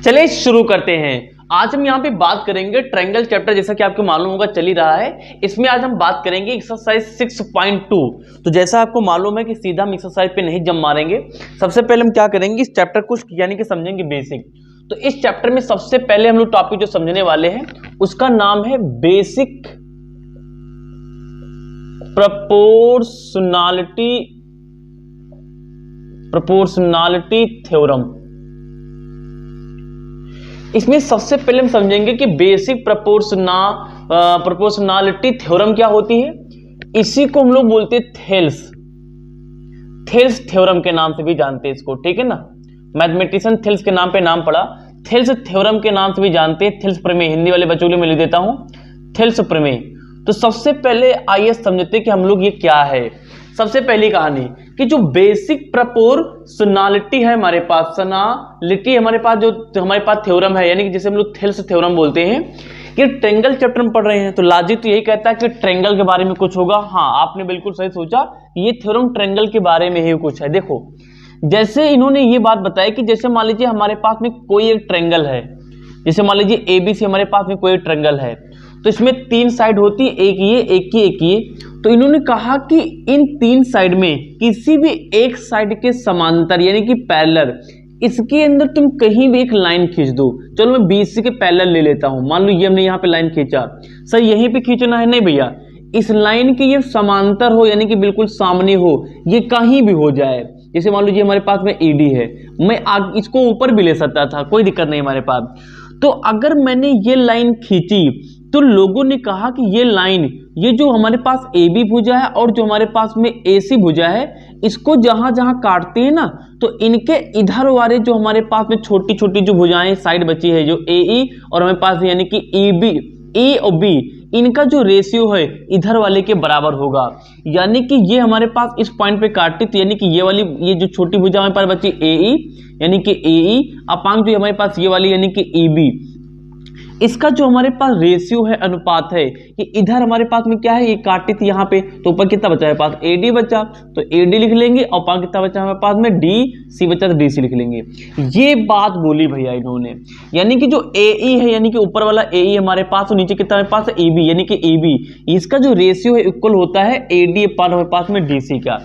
चलिए शुरू करते हैं। आज हम यहाँ पे बात करेंगे ट्रायंगल चैप्टर, जैसा कि आपको मालूम होगा चल ही रहा है। इसमें आज हम बात करेंगे एक्सरसाइज 6.2। तो जैसा आपको मालूम है कि सीधा हम एक्सरसाइज पे नहीं जम मारेंगे। सबसे पहले हम क्या करेंगे, इस चैप्टर को यानी कि समझेंगे बेसिक। तो इस चैप्टर में सबसे पहले हम लोग टॉपिक जो समझने वाले हैं उसका नाम है बेसिक प्रोपोर्शनलिटी थ्योरम। इसमें सबसे पहले हम समझेंगे कि बेसिक प्रोपोर्शनलिटी थ्योरम क्या होती है। इसी को हम लोग बोलते हैं थेल्स थ्योरम के नाम से भी जानते हैं इसको, ठीक है ना। मैथमेटिशियन थेल्स के नाम पे नाम पड़ा, थेल्स थ्योरम के नाम से भी जानते हैं। थेल्स प्रमेय, हिंदी वाले बच्चों के लिए मैं लिख देता हूं थेल्स प्रमेय। तो सबसे पहले आइए समझते हैं कि हम लोग ये क्या है। सबसे पहली कहानी कि जो बेसिक प्रोपोर्शनलिटी है हमारे पास, सनालिटी हमारे पास जो हमारे पास थ्योरम है, यानी कि जिसे हम लोग थेल्स थ्योरम बोलते हैं। ये ट्रायंगल चैप्टर में पढ़ रहे हैं तो लॉजिक तो यही कहता है कि ट्रायंगल के बारे में कुछ होगा। हाँ, आपने बिल्कुल सही सोचा, ये थ्योरम ट्रायंगल के बारे में ही कुछ है। देखो, जैसे इन्होंने ये बात बताई कि जैसे मान लीजिए हमारे पास में कोई एक ट्रायंगल है, जैसे मान लीजिए ABC हमारे पास में कोई ट्रायंगल है, तो इसमें 3 साइड होती है, एक ये, एक ये। तो इन्होंने कहा कि इन 3 साइड में किसी भी एक साइड के समांतर यानी कि पैरेलल, इसके अंदर तुम कहीं भी एक लाइन खींच दो। चलो मैं BC के पैरेलल ले लेता हूं। मान लो ये हमने यहाँ पे लाइन खींचा, सर यहीं पे खींचना है? नहीं भैया, इस लाइन के ये समांतर हो यानी कि बिल्कुल सामने हो, ये कहीं भी हो जाए। जैसे मान लीजिए हमारे पास में AD है, मैं इसको ऊपर भी ले सकता था, कोई दिक्कत नहीं हमारे पास। तो अगर मैंने ये लाइन खींची तो लोगों ने कहा कि ये लाइन, ये जो हमारे पास AB भुजा है और जो हमारे पास में AC भुजा है, इसको जहां जहां काटते हैं ना, तो इनके इधर वाले जो हमारे पास में छोटी छोटी जो भुजाएं साइड बची है, जो AE और हमारे पास यानी कि E और B, इनका जो रेशियो है इधर वाले के बराबर होगा। यानी कि ये हमारे पास इस पॉइंट पे काटती, तो यानी कि ये वाली, ये जो छोटी भुजा हमारे पास बची AE यानी कि AE अपांग जो हमारे पास ये वाली यानी कि EB, इसका जो हमारे पास रेशियो है, अनुपात है, कि इधर हमारे पास में क्या है, ये काटी थी यहाँ पे, तो ऊपर कितना बचा है पास? AD बचा, तो AD लिख लेंगे और पास कितना बचा हमारे पास में? DC बचा, तो DC लिख लेंगे। ये बात बोली भैया इन्होंने, यानी कि जो AE है यानी कि ऊपर वाला AE हमारे पास, और नीचे कितना हमारे पास है? EB यानी कि EB, इसका जो रेशियो है इक्वल होता है AD अपान हमारे पास में DC का।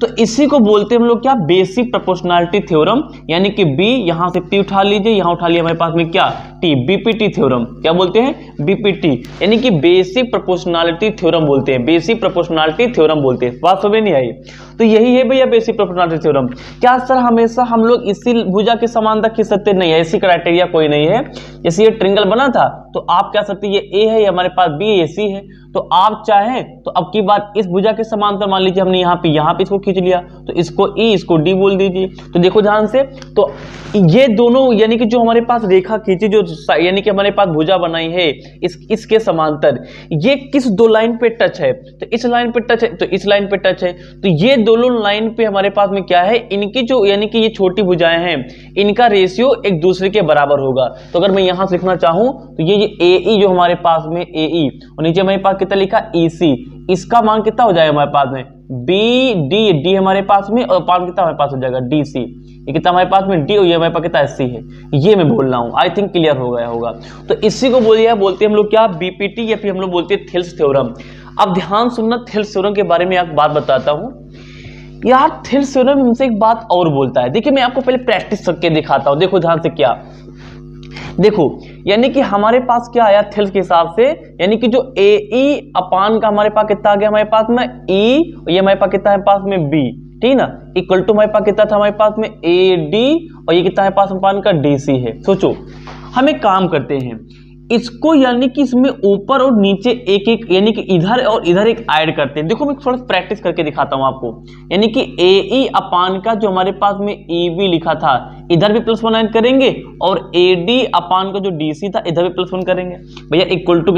तो इसी को बोलते हैं हम लोग क्या? Basic proportionality theorem. यानी कि B, यहां से P उठा लीजिए, यहां उठा लिया हमारे पास में क्या? T, BPT theorem. क्या बोलते हैं? BPT, यानी कि बेसिक प्रोपोर्शनलिटी थ्योरम बोलते हैं, बेसिक प्रोपोर्शनलिटी थ्योरम बोलते हैं। बात समझ नहीं आई? तो यही है भैया बेसिक प्रोपोर्शनलिटी थ्योरम। क्या सर हमेशा हम लोग इसी भुजा के समांतर खींच सकते? नहीं, ऐसी क्राइटेरिया कोई नहीं है। जैसे ये ट्रायंगल बना था तो आप क्या सकते, ये A है, हमारे पास B AC है, तो आप चाहें तो अब की बात इस भुजा के समांतर मान लीजिए हमने यहाँ पे इसको खींच लिया, तो इसको E, इसको D बोल दीजिए। तो देखो ध्यान से, तो ये दोनों यानी कि जो हमारे पास रेखा खींची, जो यानी कि हमारे पास भुजा बनाई है इसके समांतर, ये किस 2 लाइन पे टच है? तो इस लाइन पे टच है, तो इस लाइन पे टच है। तो ये दोनों लाइन पे हमारे पास में क्या है, इनकी जो यानी कि ये छोटी भुजाएं हैं, इनका रेशियो एक दूसरे के बराबर होगा। तो अगर मैं यहां से लिखना चाहूं तो ये AE जो हमारे पास में AE, और नीचे हमारे पास कितना लिखा? EC, इसका मान कितना हो जाएगा हमारे पास में? D हमारे पास में, और पान कितना हमारे पास हो जाएगा? DC। ये कितना हमारे पास में? D, और ये हमारे पास कितना? C है। ये मैं बोल रहा हूं, आई थिंक क्लियर हो गया होगा। तो इसी को बोलते हैं हम लोग क्या? BPT, या फिर हम लोग बोलते हैं थेल्स थ्योरम। अब ध्यान सुनना, थेल्स थ्योरम के बारे में एक बात बताता हूं यार। थेल्स थ्योरम हमसे एक बात और बोलता है। देखिए मैं आपको पहले प्रैक्टिस करके दिखाता हूं। देखो ध्यान से, क्या देखो, यानी कि हमारे पास क्या आया थेल्स के हिसाब से, यानी कि जो AE अपान का हमारे पास कितना आ गया हमारे पास में? E, और ये हमारे पास कितना है पास में? B, ठीक ना, इक्वल टू हमारे पास कितना था हमारे पास में? AD, और ये कितना है पास अपान का? DC है। सोचो, हम एक काम करते हैं, इसको यानी कि इसमें ऊपर और नीचे एक एक, यानी कि इधर और इधर एक ऐड करते हैं। देखो मैं थोड़ा प्रैक्टिस करके दिखाता हूं आपको। यानी कि AE अपान का जो हमारे पास में EB लिखा था, इधर भी +1 ऐड करेंगे, और AD अपान का जो DC था, इधर भी +1 करेंगे। भैया इक्वल टू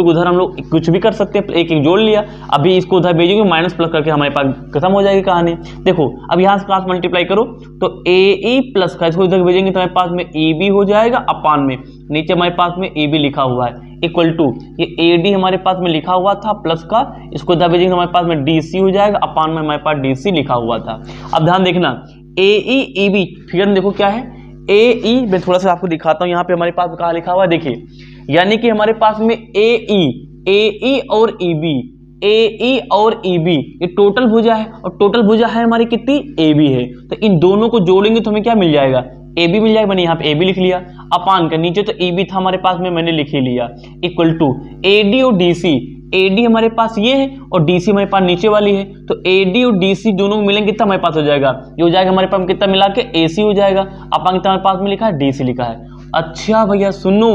उधर हम लोग कुछ भी कर सकते हैं, एक एक जोड़ लिया, अभी इसको उधर भेजेंगे, माइनस प्लस करके हमारे पास खत्म हो जाएगी कहानी। देखो अब यहाँ से क्लास मल्टीप्लाई करो, तो AE प्लस का इसको इधर भेजेंगे तो हमारे पास में EB हो जाएगा, अपान में नीचे हमारे पास में EB लिखा हुआ है, इक्वल टू ये AD हमारे पास में लिखा हुआ था प्लस का, इसको इधर भेजेंगे हमारे पास में DC हो जाएगा, अपान में हमारे पास DC लिखा हुआ था। अब ध्यान देखना, AE EB फिगर में देखो क्या है, ए ई, मैं थोड़ा सा आपको दिखाता हूं, यहाँ पे हमारे पास कहा लिखा हुआ है, देखिए, यानी कि हमारे पास में ए ई और ई बी, ए ई और ई बी ये टोटल भुजा है, और टोटल भुजा है हमारी कितनी, ए बी है। तो इन दोनों को जोड़ेंगे तो हमें क्या मिल जाएगा, ए बी मिल जाएगा। मैंने यहाँ पे ए बी लिख लिया, अपान का नीचे तो ई बी था हमारे पास में, मैंने लिख ही लिया, इक्वल टू ए डी और डी सी, ए डी हमारे पास ये है और डी सी हमारे पास नीचे वाली है, तो ए डी और डी सी दोनों मिलेंगे कितना हमारे पास हो जाएगा, ये हो जाएगा हमारे पास कितना मिला के ए सी हो जाएगा, अपान कितना हमारे पास में लिखा है, डी सी लिखा है। अच्छा भैया सुनो,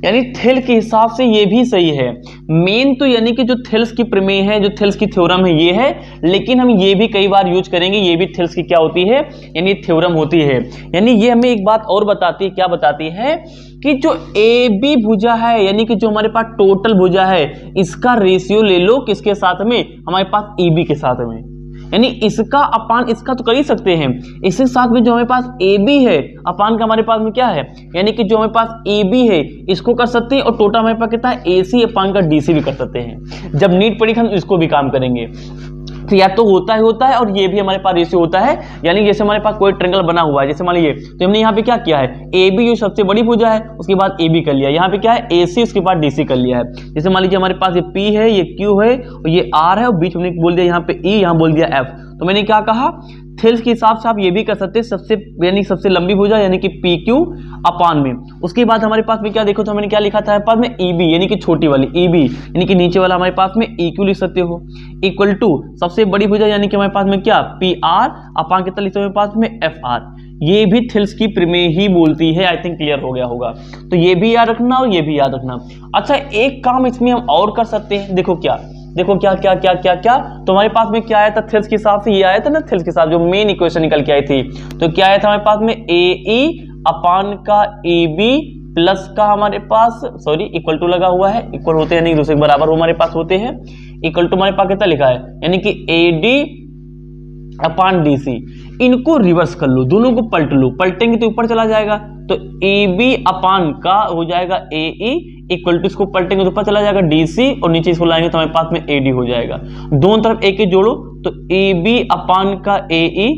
यानी थेल्स के हिसाब से ये भी सही है। मेन तो यानी कि जो थेल्स की प्रमेय है, जो थेल्स की थ्योरम है ये है, लेकिन हम ये भी कई बार यूज करेंगे, ये भी थेल्स की क्या होती है, यानी थ्योरम होती है। यानी ये हमें एक बात और बताती है, क्या बताती है कि जो ए बी भुजा है, यानी कि जो हमारे पास टोटल भुजा है, इसका रेशियो ले लो किसके साथ में, हमारे पास ए बी के साथ में, यानी इसका अपान इसका तो कर ही सकते हैं, इसके साथ में जो हमारे पास ए बी है, अपान का हमारे पास में क्या है, यानी कि जो हमारे पास ए बी है इसको कर सकते हैं, और टोटल हमारे पास कितना है, ए सी अपान का डी सी भी कर सकते हैं। जब नीट पढ़ी हम इसको भी काम करेंगे, तो या तो होता है और ये भी हमारे पास रेशियो होता है, यानी जैसे हमारे पास कोई ट्रायंगल बना हुआ है, जैसे मान लीजिए, तो हमने यहाँ पे क्या किया है, ए बी जो सबसे बड़ी भुजा है उसके बाद ए बी कर लिया, यहाँ पे क्या है ए सी उसके बाद डी सी कर लिया है। जैसे मान लीजिए हमारे पास ये पी है, ये क्यू है और ये आर है, और बीच में बोल दिया यहाँ पे ई, यहाँ बोल दिया एफ। तो मैंने क्या कहा, थेल्स के हिसाब से आप ये भी कर सकते हैं, सबसे यानी सबसे लंबी भुजा यानी कि पी क्यू अपान में। उसके बाद हमारे पास में क्या देखो, तो मैंने क्या लिखा था हमारे पास में ई बी, यानी कि छोटी वाली ई बी, यानी कि नीचे वाला हमारे पास में ई क्यू लिख सकते हो, इक्वल टू सबसे बड़ी भुजा यानी कि हमारे पास में क्या, पी आर अपान कितना लिखते हो हमारे पास में एफ आर। ये भी थेल्स की प्रमेय ही बोलती है। आई थिंक क्लियर हो गया होगा, तो ये भी याद रखना और ये भी याद रखना। अच्छा एक काम इसमें हम और कर सकते हैं, देखो क्या, देखो क्या क्या क्या क्या क्या, तो हमारे पास में क्या आया था थेल्स के हिसाब से, ये आया था ना थेल्स के हिसाब, जो मेन इक्वेशन निकल के आई थी, तो क्या आया था हमारे पास में ए ई अपान का ए बी प्लस का हमारे पास, सॉरी इक्वल टू लगा हुआ है, इक्वल होते हैं नहीं दूसरे के बराबर हमारे पास होते हैं, इक्वल टू हमारे पास कितना लिखा है, यानी कि A D upon D C. इनको रिवर्स कर लो, दोनों को पलट लो, पलटेंगे तो ऊपर चला जाएगा, तो ए बी अपान का हो जाएगा ए ई, इक्वल टू इसको पलटेंगे तो ऊपर चला जाएगा डी सी, और नीचे इसको लाएंगे तो हमारे पास में ए डी हो जाएगा। दोनों तरफ एक एक जोड़ो, तो ए बी अपान का ए ई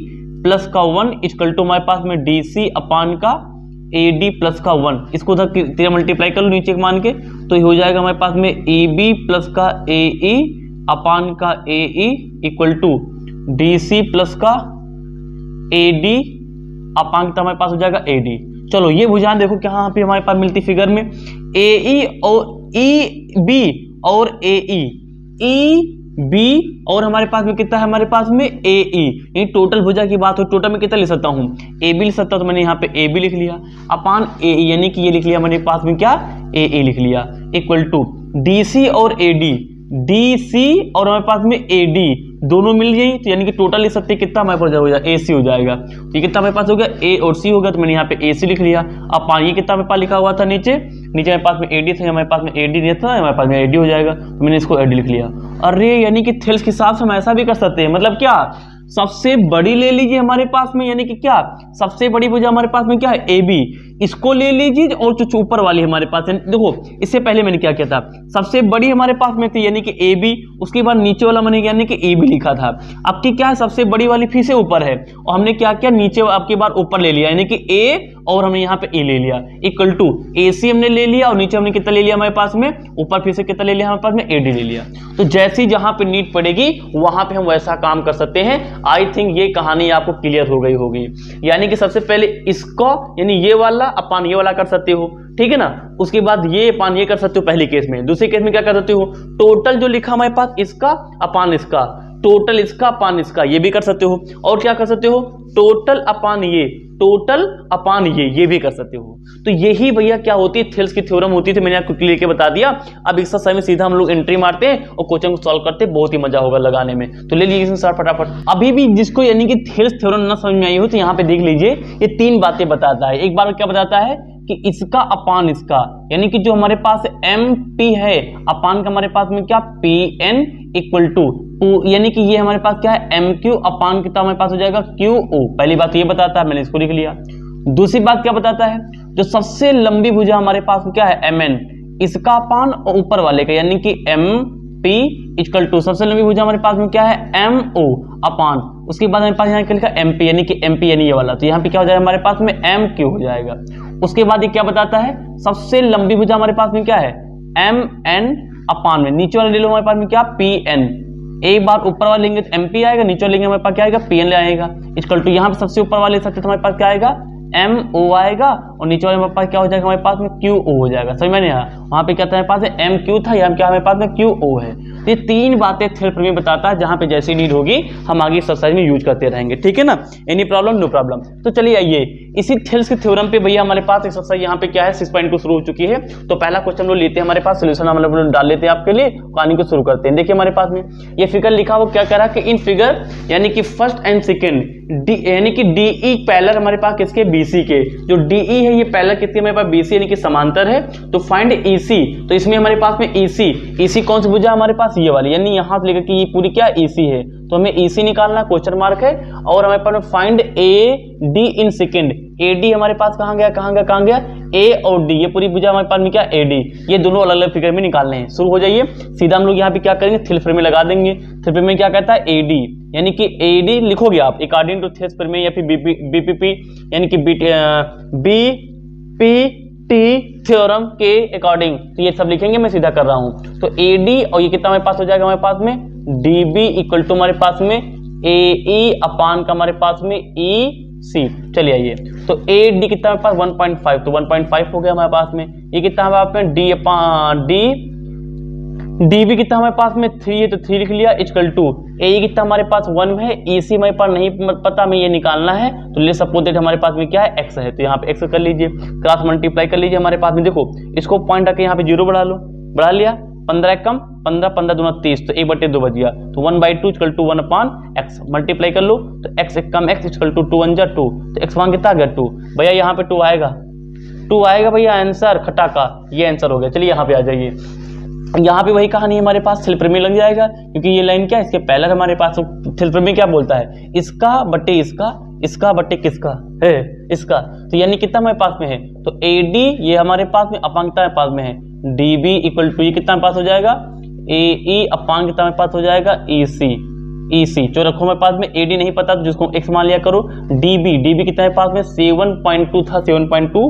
प्लस का 1 इक्वल टू हमारे पास में डी सी अपान का ए डी प्लस का 1, इसको उधर मल्टीप्लाई कर लो नीचे मान के, तो ये हो जाएगा हमारे पास में ए बी प्लस का ए ई अपान का A E equal to D C plus का ए डी अपान का हमारे पास हो जाएगा ए डी। चलो ये भुजाएं देखो कहाँ पे हमारे पास मिलती फिगर में, ए ई और ई बी और ए बी और हमारे पास में कितना है, हमारे पास में ए ई, यानी टोटल भुजा की बात हो, टोटल में कितना लिख सकता हूँ, ए बी लिख सकता हूँ, तो मैंने यहाँ पे ए बी लिख लिया अपान ए ई, यानी कि ये लिख लिया हमारे पास में क्या, ए ई लिख लिया, इक्वल टू डी सी और ए डी, डी सी और हमारे पास में ए डी दोनों मिल गई, तो यानी कि टोटल लिख सकते हैं कितना हमारे पास हो जाएगा, ए सी हो जाएगा। तो ये कितना हमारे पास हो गया, ए और सी हो गया, तो मैंने यहाँ पे ए सी लिख लिया। अब ये कितना हमारे पास लिखा हुआ था नीचे हमारे पास में ए डी था, हमारे पास में ए डी था, हमारे पास में ए डी हो जाएगा, तो मैंने इसको ए डी लिख लिया। अरे यानी कि थेल्स के हिसाब से हम ऐसा भी कर सकते हैं, मतलब क्या, सबसे बड़ी ले लीजिए हमारे पास में, यानी कि क्या सबसे बड़ी भुजा हमारे पास में क्या है, ए बी, इसको ले लीजिए, और जो ऊपर वाली हमारे पास है, देखो इससे पहले मैंने क्या किया था, सबसे बड़ी हमारे पास में थी यानी कि ए बी, उसके बाद नीचे वाला मैंने यानी कि ए बी लिखा था। अब की क्या है, सबसे बड़ी वाली फिर से ऊपर है, और हमने क्या किया, नीचे आपके बार ऊपर ले लिया, यानी कि ए और हमने यहाँ पे ए ले लिया, इक्वल टू ए सी हमने ले लिया, और नीचे हमने कितना ले लिया हमारे पास में, ऊपर फिर से कितना ले लिया हमारे पास में, ए डी ले लिया। तो जैसी जहां पे नीट पड़ेगी वहां पे हम वैसा काम कर सकते हैं। आई थिंक ये कहानी आपको क्लियर हो गई होगी। यानी कि सबसे पहले इसको, यानी ये वाला अपान ये वाला कर सकते हो, ठीक है ना, उसके बाद ये अपान ये कर सकते हो पहले केस में। दूसरे केस में क्या कर सकते हो, टोटल जो लिखा हमारे पास इसका अपान इसका, टोटल इसका अपान इसका, ये भी कर सकते हो। और क्या कर सकते हो, टोटल अपान ये, टोटल अपान ये भी कर सकते हो। तो यही भैया क्या होती है, थेल्स की थ्योरम होती थी, मैंने आपको क्लियर के बता दिया। अब एक्सरसाइज में सीधा हम लोग एंट्री मारते हैं और क्वेश्चन को सॉल्व करते हैं, बहुत ही मजा होगा लगाने में। तो ले लीजिए सर फटाफट। अभी भी जिसको यानी कि थेल्स थ्योरम ना समझ में आई हो तो यहाँ पे देख लीजिए, ये 3 बातें बताता है। एक बार क्या बताता है कि इसका अपान इसका, यानी कि जो हमारे पास एम पी है, अपान का हमारे पास में क्या पी एन इक्वल टू, यानी कि ये हमारे पास क्या है एम क्यू अपान कितना हमारे पास हो जाएगा क्यू ओ। पहली बात ये बताता है, मैंने इसको लिख लिया। दूसरी बात क्या बताता है, जो सबसे लंबी भुजा हमारे पास क्या है एम एन, इसका अपान और ऊपर वाले का, यानी कि एम P इक्वल टू सबसे लंबी भुजा हमारे पास में क्या है MO अपान, उसके बाद हमारे पास यहाँ क्या लिखा MP यानी कि MP यानी ये वाला, तो यहाँ पे क्या हो जाएगा हमारे पास में MQ हो जाएगा। उसके बाद ये क्या बताता है, सबसे लंबी भुजा हमारे पास में क्या है MN अपान में, नीचे वाला ले लो हमारे पास में क्या PN, एक बार ऊपर वाले लेंगे तो MP आएगा, नीचे वाले लेंगे हमारे पास क्या आएगा PN आएगा, इक्वल टू यहाँ पे सबसे ऊपर वाले सकते तो हमारे पास क्या आएगा MO आएगा, और नीचे वाले हमारे पास क्या हो जाएगा हमारे पास में QO हो जाएगा। समझ में नहीं आया, वहां पे क्या था हमारे पास है MQ था, यहाँ क्या हमारे पास में QO है। तो ये तीन बातें थेल्स प्रमेय बताता है, जहां पे जैसी नीड होगी हम आगे एक्सरसाइज में यूज करते रहेंगे, ठीक है ना। Any problem, no problem. तो चलिए आइए इसी थेल्स के थ्योरम पे भैया हमारे पास एक्सरसाइज यहाँ पे क्या है 6.2 शुरू हो चुकी है। तो पहला क्वेश्चन हम लोग लेते हैं, हमारे पास सोल्यूशन हम लोग डाल लेते हैं आपके लिए, कहानी को शुरू करते हैं। देखिए हमारे पास में ये फिगर लिखा, वो क्या कह रहा है कि इन फिगर यानी कि फर्स्ट एंड सेकेंड यानी कि DE पैरेलल हमारे पास किसके BC के, जो DE है ये पैरेलल किसके हमारे पास BC यानी कि समांतर है। तो फाइंड EC, तो इसमें हमारे पास में EC कौन सी भुजा हमारे पास ये वाली, यानी यहाँ से लेकर के ये पूरी क्या EC है, तो हमें EC निकालना, क्वेश्चन मार्क है। और हमारे पास में find AD in second, AD हमारे पास कहाँ गया A और D, ये पूरी भुजा हमारे पास में क्या AD, ये दोनों अलग अलग फिगर में निकालने हैं। शुरू हो जाइए, सीधा हम लोग यहाँ पे क्या करेंगे थेल्स प्रमेय लगा देंगे। थेल्स प्रमेय क्या कहता है AD यानी कि AD लिखोगे आप अकॉर्डिंग टू थेल्स प्रमेय या फिर BPP यानी कि BPT थ्योरम के अकॉर्डिंग, तो ये सब लिखेंगे, मैं सीधा कर रहा हूं। तो AD और ये कितना हमारे पास हो जाएगा हमारे पास में DB इक्वल टू हमारे पास में AE अपान का हमारे पास में EC। चलिए आइए, तो AD कितना हमारे पास 1.5, तो 1.5 हो गया हमारे पास में। ये कितना हमारे पास में D अपान DB कितना हमारे पास में 3 है, तो 3 लिख लिया इक्वल टू AE कितना हमारे पास 1 है, EC हमारे पास नहीं पता, हमें ये निकालना है। तो ले सपोज दैट हमारे पास में क्या है X है, तो यहाँ पे X कर लीजिए, क्रॉस मल्टीप्लाई कर लीजिए हमारे पास में। देखो इसको पॉइंट रख के यहाँ पे 0 बढ़ा लो, बढ़ा लिया, 15 कम 15, 15 दूना 30, तो 1/2 बच गया। तो 1/2 equal to 1 upon X multiply कर लो, तो X एक कम X इक्वल टू 2 1 जा 2, तो X मान कितना आ गया 2, भैया यहाँ पे 2 आएगा भैया आंसर खटाका, ये आंसर हो गया। चलिए यहाँ पे आ जाइए, यहाँ पे वही कहानी हमारे पास थेल्स प्रमेय लग जाएगा, क्योंकि ये लाइन क्या है इसके पैरेलल हमारे पास। थेल्स प्रमेय क्या बोलता है, इसका बट्टे इसका बट्टे किसका है इसका, तो यानी कितना हमारे पास में है, तो AD ये हमारे पास में अपान कितना हमारे पास में है DB इक्वल टू ये कितना हमारे पास हो जाएगा AE अपान कितना हमारे पास हो जाएगा EC। जो रखो हमारे पास में AD नहीं पता तो जिसको X मान लिया करो। DB कितना हमारे पास में 7.2 था, 7.2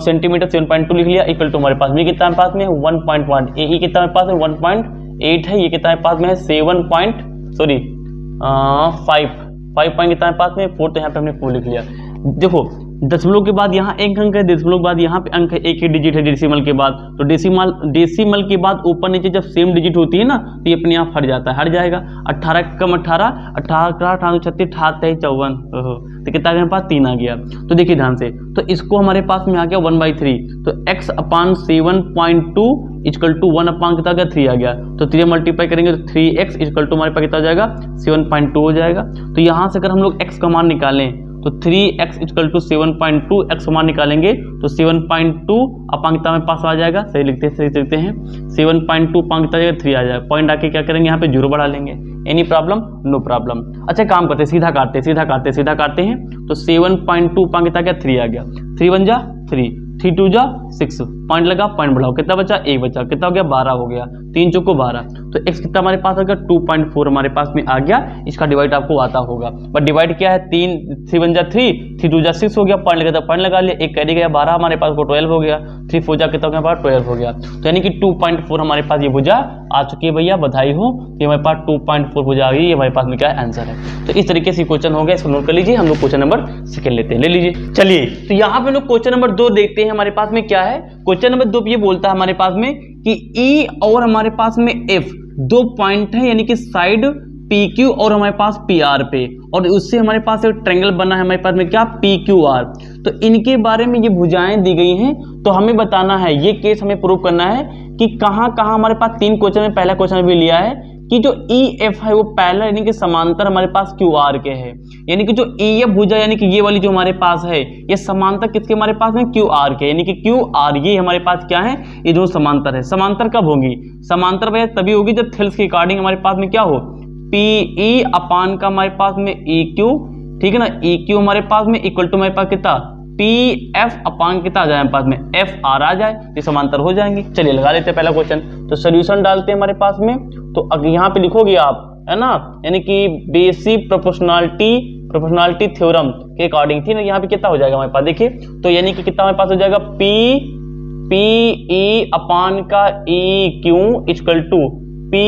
सेंटीमीटर, 7.2 लिख लिया इक्वल टू हमारे पास में कितना हमारे पास में 1.1। AE कितना हमारे पास में 1.8 है, ये कितना हमारे पास में है 5 पॉइंट कितना हमारे पास में 4, तो यहाँ पे हमने 4 लिख लिया। देखो दशमलव के बाद यहाँ एक अंक है, दशमलव के बाद यहाँ पे अंक है, एक ही डिजिट है डेसिमल के बाद। तो डेसिमल के बाद ऊपर नीचे जब सेम डिजिट होती है ना तो ये अपने आप हट जाता है, हट जाएगा। 18 कम 18, 18 36 38 54, तो कितना हमारे पास 3 आ गया। तो देखिए ध्यान से, तो इसको हमारे पास में आ गया 1/3, तो x अपान 7.2 इक्वल टू 1 अपान कितना गया 3 आ गया। तो 3 मल्टीप्लाई करेंगे तो 3x इक्वल टू हमारे पास कितना हो जाएगा 7.2 हो जाएगा। तो यहाँ से अगर हम लोग x का मान निकालें तो 3x इक्वल टू 7.2, x मान निकालेंगे तो 7.2 अपान कितना हमारे पास आ जाएगा, सही लिखते हैं 7.2 अपान कितना आ जाएगा 3 आ जाएगा। पॉइंट आके क्या करेंगे यहाँ पे 0 बढ़ा लेंगे। Any problem, no problem. अच्छा काम करते हैं, सीधा काटते हैं। तो 7.2 अपान कितना गया 3 आ गया, 3 1 जा 3, 3 2 जा 6, पॉइंट लगा, पॉइंट बढ़ाओ, कितना बचा 1 बचा, कितना हो गया 12 हो गया, 3 चौको 12। तो x कितना हमारे पास आ गया 2.4 हमारे पास में आ गया। इसका डिवाइड आपको आता होगा, बट डिवाइड क्या है 3 1 जा 3, 3 2 जा 6 हो गया, पॉइंट लगा था, पॉइंट लगा लिया, एक कैरी गया 12 हमारे पास को 12 हो गया, 3 4 जा कितना हो गया 12 हो गया। तो यानी कि 2.4 हमारे पास ये भुजा आ चुकी है भैया, बधाई हो, ये हमारे पास 2.4 भुजा आ गई, ये हमारे पास में क्या आंसर है। तो इस तरीके से क्वेश्चन हो गया, इसको नोट कर लीजिए। हम लोग क्वेश्चन नंबर सेकंड लेते हैं, ले लीजिए। चलिए तो यहाँ पे लोग क्वेश्चन नंबर 2 देखते हैं, हमारे पास में क्या है। क्वेश्चन नंबर 2 ये बोलता है हमारे पास में कि E और हमारे पास में F 2 पॉइंट है, यानी कि साइड PQ और हमारे पास PR पे, और उससे हमारे पास एक ट्रायंगल बना है हमारे पास में क्या PQR। तो इनके बारे में ये भुजाएं दी गई हैं, तो हमें बताना है, ये केस हमें प्रूव करना है कि कहाँ हमारे पास 3 क्वेश्चन में, पहला क्वेश्चन भी लिया है कि जो EF है वो पहला यानी कि समांतर हमारे पास QR के है, यानी कि जो EF भुजा यानी कि ये वाली जो हमारे पास है ये समांतर किसके हमारे पास में QR के, यानी कि QR ये हमारे पास क्या है, ये जो समांतर है। समांतर कब होगी, समांतर भैया तभी होगी जब थेल्स के अकॉर्डिंग हमारे पास में क्या हो, PE अपान का हमारे पास में EQ, ठीक है ना, EQ हमारे पास में इक्वल टू हमारे पास कितना PF अपान कितना आ जाए हमारे पास में FR आ जाए, ये समांतर हो जाएंगे। चलिए लगा लेते हैं पहला क्वेश्चन। तो सोल्यूशन डालते हैं हमारे पास में, तो अगर यहाँ पे लिखोगे आप, है ना, यानी कि बेसिक प्रोपोर्शनलिटी थ्योरम के अकॉर्डिंग थी ना, यहाँ पे कितना हो जाएगा हमारे पास, देखिए तो यानी कि कितना हमारे पास हो जाएगा, पी ई अपान का E Q equal to P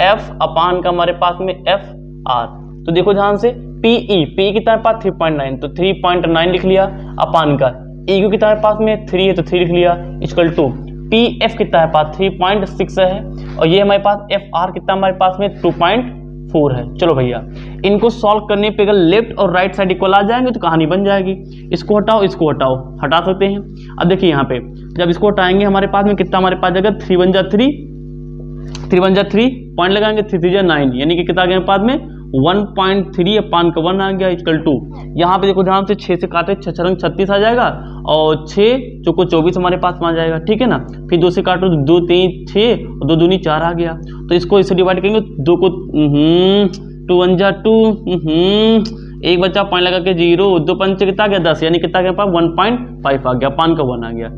F upon का हमारे पास में एफ आर। तो देखो ध्यान से, पी कितना है पास 3.9, तो 3.9 लिख लिया, अपान का ई क्यू कितना है पास में 3 है, तो 3 लिख लिया, इक्वल टू पी एफ कितना है पास 3.6 है, और ये हमारे पास एफ आर कितना हमारे पास में 2.4 है। चलो भैया, इनको सॉल्व करने पे अगर लेफ्ट और राइट साइड इक्वल आ जाएंगे तो कहानी बन जाएगी। इसको हटाओ, इसको हटाओ, हटा सकते हैं। अब देखिए यहाँ पे जब इसको हटाएंगे हमारे पास में कितना हमारे पास जाएगा, 3 1 जा 3 पॉइंट लगाएंगे, 3 3 जा 9, यानी कि कितना आ गया पास में 1.3 अपान का 1 आ गया इक्वल टू, यहाँ पे देखो ध्यान से 6 से काटे 6 रंग 36 आ जाएगा, और 6 चौको 24 हमारे पास में आ जाएगा, ठीक है ना। फिर 2 से काटो तो 2 3 6 और 2 दूनी 4 आ गया। तो इसको इससे डिवाइड करेंगे, 2 को 2 1 जा 2, एक बच्चा पॉइंट लगा के 0, 2 पंच कितना आ गया 10, यानी कितना गया पास 1.5 आ गया, अपान का 1 आ गया।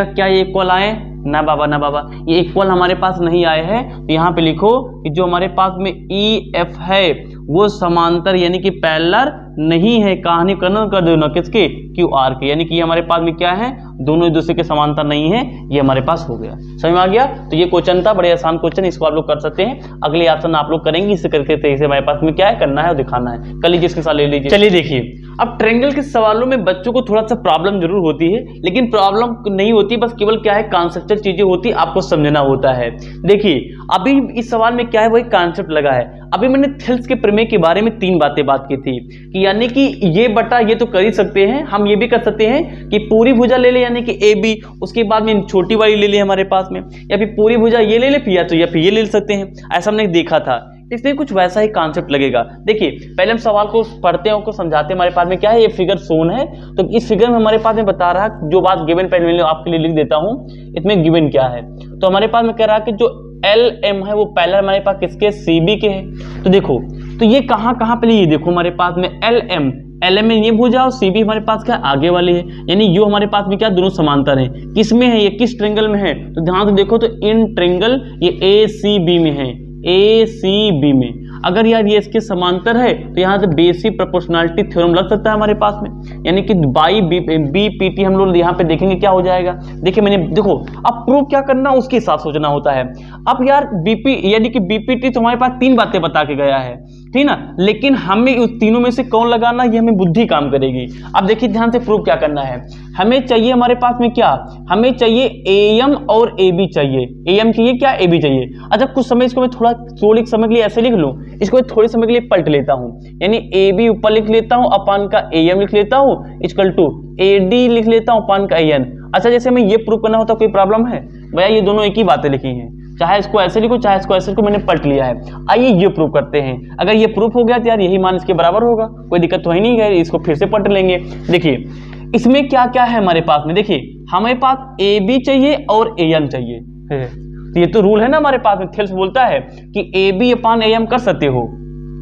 क्या ये इक्वल आए? ना बाबा, ना बाबा, ये इक्वल हमारे पास नहीं आए हैं। तो यहाँ पे लिखो कि जो हमारे पास में ई एफ है वो समांतर यानी कि पैरेलल नहीं है, कहानी करना कर दो ना किसके, क्यू आर के, यानी कि हमारे पास में क्या है, दोनों एक दूसरे के समांतर नहीं है, ये हमारे पास हो गया। समझ में आ गया? तो ये क्वेश्चन था, बड़े आसान क्वेश्चन, इसको आप लोग कर सकते हैं। अगले ऑप्शन आप लोग करेंगे, इसे करके तरीके हमारे पास में क्या है करना है और दिखाना है। कर लीजिए, इसके साथ ले लीजिए। चलिए देखिए, अब ट्रायंगल के सवालों में बच्चों को थोड़ा सा प्रॉब्लम जरूर होती है, लेकिन प्रॉब्लम नहीं होती, बस केवल क्या है कॉन्सेप्चुअल चीजें होती, आपको समझना होता है। देखिए अभी इस सवाल में क्या है, वही कॉन्सेप्ट लगा है। अभी मैंने थेल्स के प्रमेय के बारे में 3 बातें बात की थी, कि यानी कि ये बटा ये तो कर ही सकते हैं, हम ये भी कर सकते हैं कि पूरी भुजा ले ले यानी कि ए बी, उसके बाद में छोटी वाली ले ले हमारे पास में, या फिर पूरी भुजा ये ले ले फिर या फिर ये ले सकते हैं, ऐसा हमने देखा था। इसमें कुछ वैसा ही कॉन्सेप्ट लगेगा। देखिए पहले हम सवाल को पढ़ते हैं, उनको समझाते हैं। हमारे पास में क्या है, ये फिगर शोन है, तो इस फिगर में हमारे पास में बता रहा है जो बात गिवन, पहले आपके लिए लिख देता हूं, इसमें गिवन क्या है। तो हमारे पास में कह रहा है कि जो एल एम है वो पहले हमारे पास किसके, सी बी के है। तो देखो, तो ये कहां पहले ये देखो हमारे पास में एल एम में ये भुजा और सी बी हमारे पास क्या आगे वाली है, यानी यो हमारे पास में क्या दोनों समांतर है। किस में है, ये किस ट्रायंगल में है, तो ध्यान से देखो, तो इन ट्रायंगल ये ए सी बी में है, ए सी बी में। अगर यार ये इसके समांतर है तो यहाँ से बेसिक प्रोपोर्शनलिटी थ्योरम लग सकता है हमारे पास में, यानी कि बाई बी पी टी हम लोग यहाँ पे देखेंगे क्या हो जाएगा। देखिए मैंने, देखो अब प्रूफ क्या करना उसके हिसाब सोचना होता है। अब यार बीपी यानी कि बीपीटी तो हमारे पास 3 बातें बता के गया है, ठीक ना, लेकिन हमें उस तीनों में से कौन लगाना, ये हमें बुद्धि काम करेगी। अब देखिए ध्यान से, प्रूफ क्या करना है, हमें चाहिए हमारे पास में क्या, हमें चाहिए एएम और एबी चाहिए, एएम चाहिए क्या, एबी चाहिए। अच्छा कुछ समय इसको मैं थोड़ी समय के लिए ऐसे लिख लूं, इसको थोड़े समय के लिए पलट लेता हूं, यानी एबी ऊपर लिख लेता हूं, अपान का एएम लिख लेता हूं, इक्वल टू एडी लिख लेता हूं, अपान का एएन। अच्छा जैसे हमें ये प्रूफ करना होता, कोई प्रॉब्लम है भैया, ये दोनों एक ही बातें लिखी हैं, चाहे इसको ऐसे लिखो चाहे इसको ऐसे लिखो, मैंने पलट लिया है। आइए ये प्रूफ करते हैं। अगर ये प्रूफ हो गया तो यार यही मान इसके बराबर होगा, कोई दिक्कत तो है नहीं है, इसको फिर से पलट लेंगे। देखिए इसमें क्या क्या है हमारे पास में, देखिए हमारे पास ए बी चाहिए और ए एम चाहिए, तो ये तो रूल है ना हमारे पास में, थेल्स बोलता है कि A B upon A M कर सकते हो,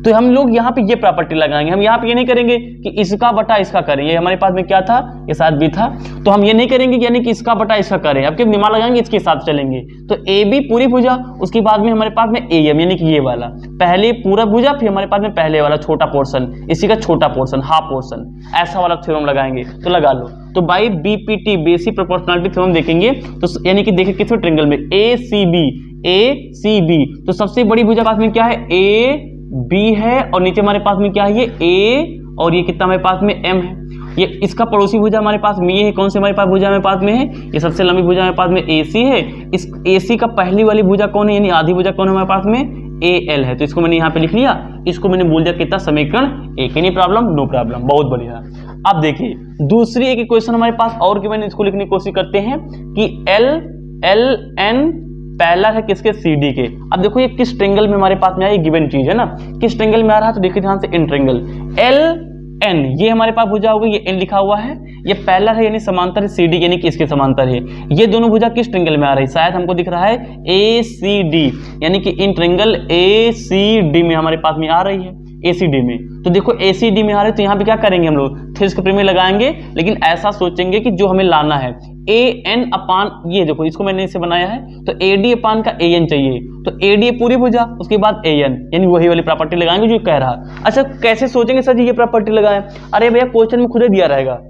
तो हम लोग यहाँ पे ये प्रॉपर्टी लगाएंगे। हम यहाँ पे ये नहीं करेंगे कि इसका बटा इसका करें, ये हमारे पास में क्या था, ये साथ भी था, तो हम ये नहीं करेंगे कि यानी कि इसका बटा इसका करें, अब दिमाग लगाएंगे इसके साथ चलेंगे। तो ए बी पूरी भुजा, उसके बाद में हमारे पास में ए एम यानी कि ये वाला, पहले पूरा भुजा फिर हमारे पास में पहले वाला छोटा पोर्शन, इसी का छोटा पोर्शन हाफ पोर्शन, ऐसा वाला थ्योरम लगाएंगे। तो लगा लो, तो by BPT basic proportionality theorem देखेंगे, तो यानी कि देखिए किस ट्रायंगल में ए सी बी, तो सबसे बड़ी भुजा पास में क्या है, ए बी है, और नीचे हमारे पास में क्या है, ये ए, और ये कितना हमारे पास में एम है। ये इसका पड़ोसी भुजा हमारे पास में ये है, कौन सी हमारे पास भुजा हमारे पास में है, ये सबसे लंबी भुजा हमारे पास में AC है। इस AC का पहली वाली भुजा कौन है, यानी आधी भुजा कौन है हमारे पास में, AL है। तो इसको मैंने यहाँ पे लिख लिया, इसको मैंने बोल दिया कितना, समीकरण 1। एनी प्रॉब्लम, नो प्रॉब्लम, बहुत बढ़िया। अब देखिए दूसरी एक क्वेश्चन हमारे पास और की मैंने इसको लिखने की कोशिश करते हैं कि LN पहला है किसके, CD के। अब देखो ये किस ट्रायंगल में हमारे पास में आया, ये गिवन चीज है ना, किस ट्रायंगल में आ रहा है, तो देखिए ध्यान से, इन ट्रायंगल LN, ये हमारे पास भुजा होगी, ये N लिखा हुआ है, ये पहला है यानी समांतर है CD, यानी कि इसके समांतर है। ये दोनों भुजा किस ट्रायंगल में आ रही है, शायद हमको दिख रहा है ACD, यानी कि इन ट्रायंगल ACD में हमारे पास में आ रही है, ACD में। तो देखो ACD में आ रहे तो यहाँ पे क्या करेंगे हम लोग, थिल्स के प्रमेय लगाएंगे, लेकिन ऐसा सोचेंगे कि जो हमें लाना है AN अपान, ये देखो इसको मैंने इसे बनाया है, तो AD अपान का AN चाहिए, तो AD पूरी भुजा, उसके बाद AN, यानी वही वाली प्रॉपर्टी लगाएंगे जो कह रहा। अच्छा कैसे सोचेंगे सर जी ये प्रॉपर्टी लगाएं? अरे भैया क्वेश्चन में खुद ही दिया रहेगा,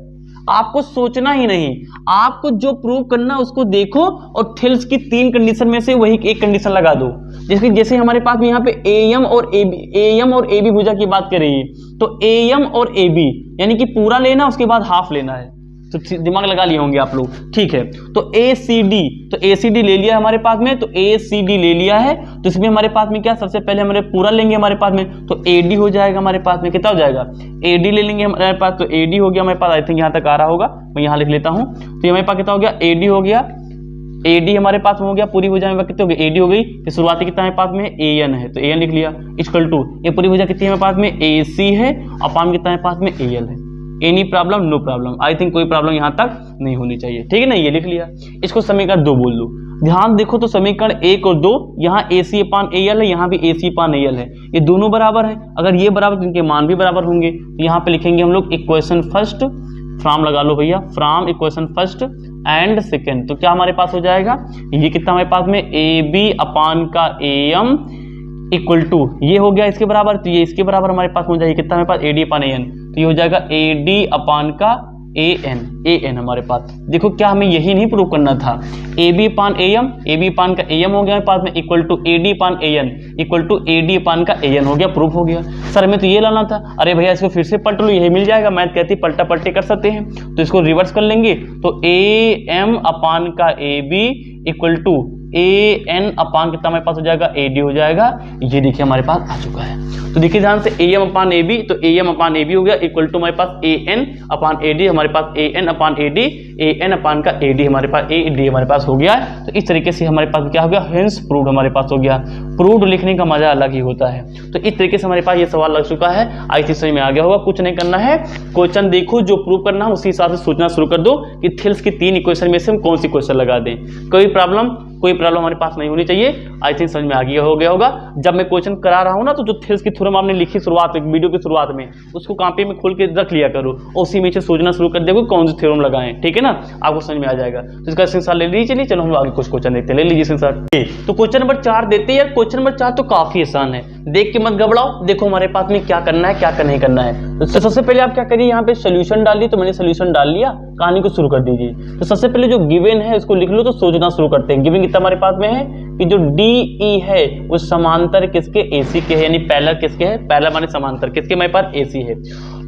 आपको सोचना ही नहीं, आपको जो प्रूव करना उसको देखो और थिल्स की 3 कंडीशन में से वही एक कंडीशन लगा दो। जैसे हमारे पास में यहाँ पे AM और AB भुजा की बात कर रही है, तो AM और AB यानी कि पूरा लेना, उसके बाद हाफ लेना है, तो दिमाग लगा लिए होंगे आप लोग, ठीक है। तो ACD ले लिया हमारे पास में, तो ACD ले लिया है, तो इसमें हमारे पास में क्या, सबसे पहले हमारे पूरा लेंगे हमारे पास में, तो AD हो जाएगा हमारे पास में, कितना हो जाएगा AD ले लेंगे हमारे पास, तो AD हो गया हमारे पास, आई थिंक यहाँ तक आ रहा होगा, मैं यहाँ लिख लेता हूँ, तो हमारे पास कितना हो गया, AD हो गया, AD हमारे पास में हो गया, पूरी भुजा में कितने हो गए, AD हो गई, फिर शुरुआती कितना हमारे पास में AN है, तो AN लिख लिया, इक्वल टू ये पूरी भुजा कितनी हमारे पास में AC है, अपान कितना हमारे पास में AL है। Any problem, no problem, I think कोई प्रॉब्लम यहाँ तक नहीं होनी चाहिए, ठीक है ना, ये लिख लिया। इसको समीकरण 2 बोल दो, ध्यान देखो तो समीकरण 1 और 2, यहाँ AC अपान AL है, यहाँ भी AC अपान AL है, ये दोनों बराबर है, अगर ये बराबर तो इनके मान भी बराबर होंगे, तो यहाँ पे लिखेंगे हम लोग इक्वेशन फर्स्ट, फ्रॉम लगा लो भैया, from equation first and second, तो क्या हमारे पास हो जाएगा, ये कितना हमारे पास में AB अपान का AM इक्वल टू ये हो गया इसके बराबर, तो ये इसके बराबर हमारे पास हो जाएगा कितना हमारे पास AD अपान AN, तो ये हो जाएगा AD अपान का AN हमारे पास। देखो क्या हमें यही नहीं प्रूव करना था, AB अपान का AM हो गया हमारे पास में, equal to AD upon AN equal to AD upon का AN हो गया, प्रूफ हो गया। सर हमें तो ये लाना था, अरे भैया इसको फिर से पलट लो, यही मिल जाएगा, मैथ कहती पलटा पलटी कर सकते हैं, तो इसको रिवर्स कर लेंगे, तो AM अपान का AB इक्वल टू AN अपान कितना हमारे पास हो जाएगा, AD हो जाएगा, ये देखिए हमारे पास आ चुका है। तो देखिए ध्यान से AM अपान AB, तो AM अपान AB हो गया इक्वल टू हमारे पास AN अपान AD, हमारे पास AN अपान AD, AN अपान का AD हमारे पास AD हमारे पास हो गया है। तो इस तरीके से हमारे पास क्या हो गया, हेंस प्रूव्ड हमारे पास हो गया। प्रूव्ड लिखने का मजा अलग ही होता है। तो इस तरीके से हमारे पास ये सवाल लग चुका है, आई थिंक समझ में आ गया होगा। कुछ नहीं करना है, क्वेश्चन देखो, जो प्रूव करना है उसी हिसाब से सोचना शुरू कर दो कि थिल्स की 3 इक्वेशन में से हम कौन सी क्वेश्चन लगा दें। कोई प्रॉब्लम हमारे पास नहीं होनी चाहिए। आई थिंक समझ में आ गया होगा। जब मैं क्वेश्चन करा रहा हूं ना, तो जो थिल्स की थ्योरम आपने लिखी शुरुआत में, वीडियो की शुरुआत में, उसको कॉपी में खोल के रख लिया करो और उसी में से सोचना शुरू कर देखो कौन सी थ्योरम लगाएं, ठीक है ना, आपको समझ में आ जाएगा। तो इसका स्क्रीनशॉट ले लीजिए। चलिए चलो हम आगे कुछ क्वेश्चन देखते हैं, ले लीजिए स्क्रीनशॉट। तो क्वेश्चन नंबर 4 देते हैं यार। क्वेश्चन नंबर 4 तो काफी आसान है, देख के मत घबराओ। देखो हमारे पास में क्या करना है, क्या नहीं करना है। तो सबसे पहले आप क्या करिए, यहाँ पे सोल्यूशन डालिए। तो मैंने सोल्यूशन डाल लिया, कहानी को शुरू कर दीजिए। तो सबसे पहले जो गिवन है उसको लिख लो, तो सोचना शुरू करते हैं। गिवन कितना हमारे पास में है कि जो DE है वो समांतर किसके, AC के है, यानी पैरेलल किसके है, पैरेलल माने समांतर किसके, हमारे पास AC है।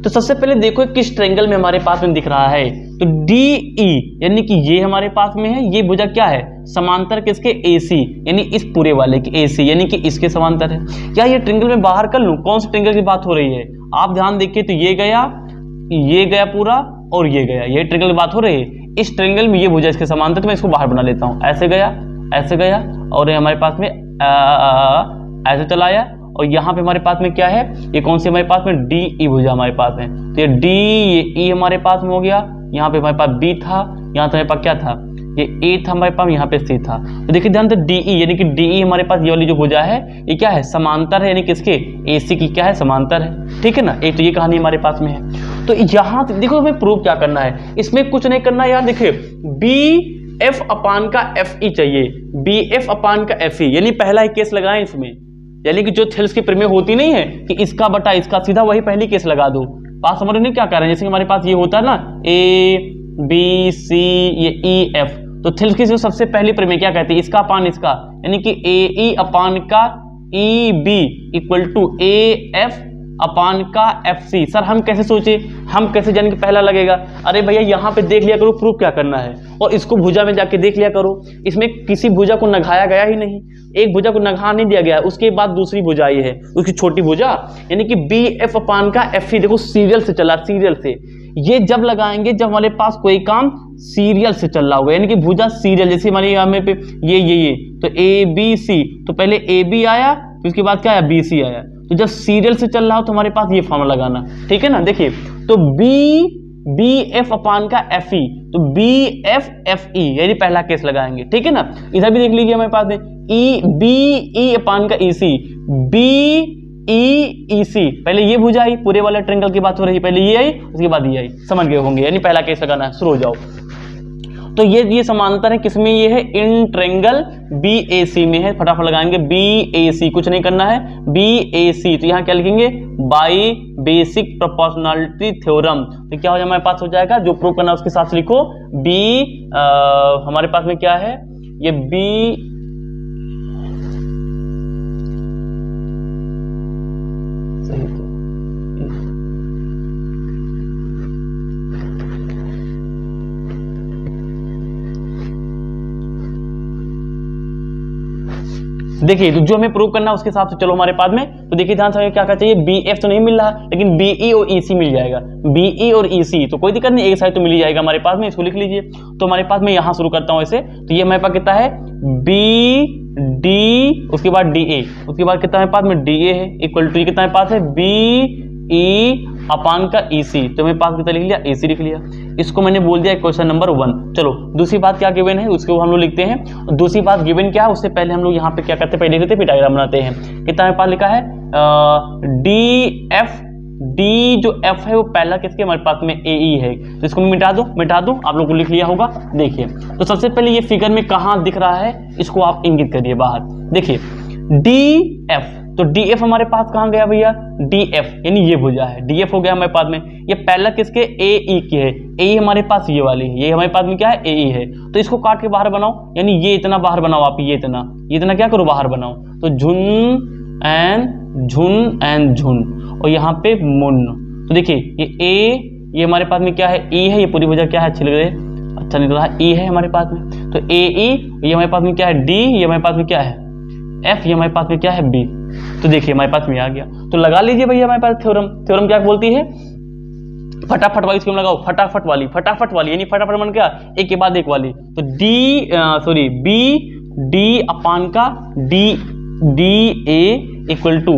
तो सबसे पहले देखो किस ट्रायंगल में हमारे पास में दिख रहा है। तो DE यानी कि ये हमारे पास में है, ये भुजा क्या है, समांतर किसके, AC, यानी इस पूरे वाले की AC, यानी कि इसके समांतर है। क्या ये ट्रायंगल में बाहर कर लूं, कौन से ट्रायंगल की बात हो रही है, आप ध्यान देखिए। तो ये गया पूरा और ये गया, ये ट्रायंगल की बात हो रही है। इस ट्रायंगल में ये भुजा इसके समांतर, तो मैं इसको बाहर बना लेता हूं। ऐसे गया और ये हमारे पास में ऐसे चला आया। और यहाँ पे हमारे पास में क्या है, ये कौन सी हमारे पास में, DE भुजा हमारे पास में। तो ये D, ये E हमारे पास में हो गया। यहाँ पे हमारे पास B था, यहाँ तो हमारे पास क्या था, ये A था हमारे पास, यहाँ पे C था। तो देखिए ध्यान से DE यानी कि DE हमारे पास ये वाली जो भुजा है ये क्या है, समांतर है, यानी किसके, AC की क्या है, समांतर है, ठीक है ना। एक तो ये कहानी हमारे पास में है। तो यहाँ देखो हमें प्रूव क्या करना है, इसमें कुछ नहीं करना यार। देखिए BF अपान का FE चाहिए, BF अपान का FE, यानी पहला ही केस लगाएं इसमें, यानी कि जो थिल्स की प्रमेय होती नहीं है कि इसका बटा इसका, सीधा वही पहली केस लगा दो। बात समझ नहीं क्या कर रहे हैं, जैसे हमारे पास ये होता है ना A B C ये E F, तो थिल्स की जो सबसे पहली प्रमेय क्या कहती है, इसका अपान इसका, यानी कि AE अपान का EB इक्वल टू AF अपान का FC। सर हम कैसे सोचे, हम कैसे जाने कि पहला लगेगा। अरे भैया यहाँ पे देख लिया करो प्रूफ क्या करना है, और इसको भुजा में जाके देख लिया करो। इसमें किसी भुजा को नघाया गया ही नहीं, एक भुजा को नघा नहीं दिया गया, उसके बाद दूसरी भुजा आई है, उसकी छोटी भुजा, यानी कि BF अपान का FE। देखो सीरियल से चला, सीरियल से। ये जब लगाएंगे जब हमारे पास कोई काम सीरियल से चल रहा होगा, यानी कि भुजा सीरियल, जैसे हमारे यहाँ पे ये तो ABC, तो पहले AB आया, फिर उसके बाद क्या आया, BC आया। तो जब सीरियल से चल रहा हो तो हमारे पास ये फॉर्मूला लगाना, ठीक है ना। देखिए तो BF अपान का FE, तो BF FE यानी पहला केस लगाएंगे, ठीक है ना। इधर भी देख लीजिए हमारे पास BE अपान का EC, ई सी, पहले ये भुजा आई, पूरे वाले ट्रायंगल की बात हो रही है, पहले ये आई उसके बाद ये आई, समझ गए होंगे, यानी पहला केस लगाना है, शुरू हो जाओ। तो ये समांतर है, किसमें ये है, इन ट्रायंगल BAC में है, फटाफट लगाएंगे BAC, कुछ नहीं करना है, BAC, तो यहाँ क्या लिखेंगे, बाई बेसिक प्रोपोर्शनलिटी थ्योरम, तो क्या हो जाए हमारे पास हो जाएगा, जो प्रूव करना है उसके साथ लिखो हमारे पास में क्या है, ये B देखिए, तो जो हमें प्रूव करना है उसके हिसाब से चलो हमारे पास में, तो देखिए ध्यान से क्या क्या चाहिए, BF तो नहीं मिल रहा, लेकिन BE और EC मिल जाएगा, BE और EC, तो कोई दिक्कत नहीं, एक साइड तो मिल ही जाएगा हमारे पास में, इसको लिख लीजिए। तो हमारे पास में यहाँ शुरू करता हूँ ऐसे, तो ये हमारे पास कितना है, BD, उसके बाद DA, उसके बाद कितना हमारे पास में DA है, इक्वल टू कितना हमारे पास है, BE अपान का EC, तो मेरे पास कितना लिख लिया, AC लिख लिया, इसको मैंने बोल दिया क्वेश्चन नंबर 1। चलो दूसरी बात क्या गिवन है उसको हम लोग लिखते हैं। दूसरी बात गिवन क्या है, उससे पहले हम लोग यहाँ पे क्या करते हैं, पहले लिखते हैं, डायग्राम बनाते हैं। कितना हमारे पास लिखा है, DF, D जो F है वो पहला किसके हमारे पास में AE है, तो इसको मिटा दो, आप लोग को लिख लिया होगा। देखिए तो सबसे पहले ये फिगर में कहाँ दिख रहा है, इसको आप इंगित करिए बाहर, देखिए DF, तो DF हमारे पास कहाँ गया भैया, DF यानी ये भुजा है, DF हो गया हमारे पास में, ये पहला किसके, AE की है, AE हमारे पास ये वाली है, ये हमारे पास में क्या है, AE है, तो इसको काट के बाहर बनाओ, यानी ये इतना बाहर बनाओ आप, ये इतना क्या करो, बाहर बनाओ, तो झुन एंड झुन, और यहाँ पे मुन, तो देखिए ये A, ये हमारे पास में क्या है, E है, ये पूरी भुजा क्या है, अच्छी लग रही है, अच्छा नहीं लग रहा, E है हमारे पास में, तो AE, ये हमारे पास में क्या है, D, ये हमारे पास में क्या है, F, ये हमारे पास में क्या है, B, तो देखिए हमारे पास में आ गया। तो लगा लीजिए भैया हमारे पास थ्योरम क्या बोलती है, फटाफट वाली स्कीम लगाओ, फटाफट वाली यानी फटाफट मन क्या, एक के बाद एक वाली, तो BD अपान का DA इक्वल टू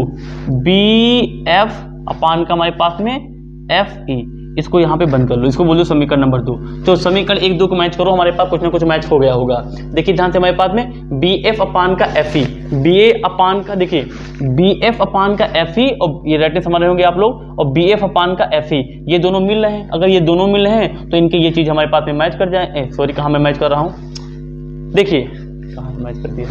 BF अपान का हमारे पास में FE, इसको यहाँ पे बंद कर लो, इसको बोलो समीकरण नंबर 2। तो समीकरण 1 2 को मैच करो, हमारे पास कुछ ना कुछ मैच हो गया होगा। देखिए ध्यान से हमारे पास में BF अपान का FE, BA अपान का, देखिए BF अपान का FE, और ये रेटने हमारे होंगे आप लोग, और BF अपान का FE, ये दोनों मिल रहे हैं। अगर ये दोनों मिल रहे हैं तो इनके ये चीज हमारे पास में मैच कर जाए। सॉरी, कहाँ मैं मैच कर रहा हूँ, देखिए कहाँ मैच कर दिया,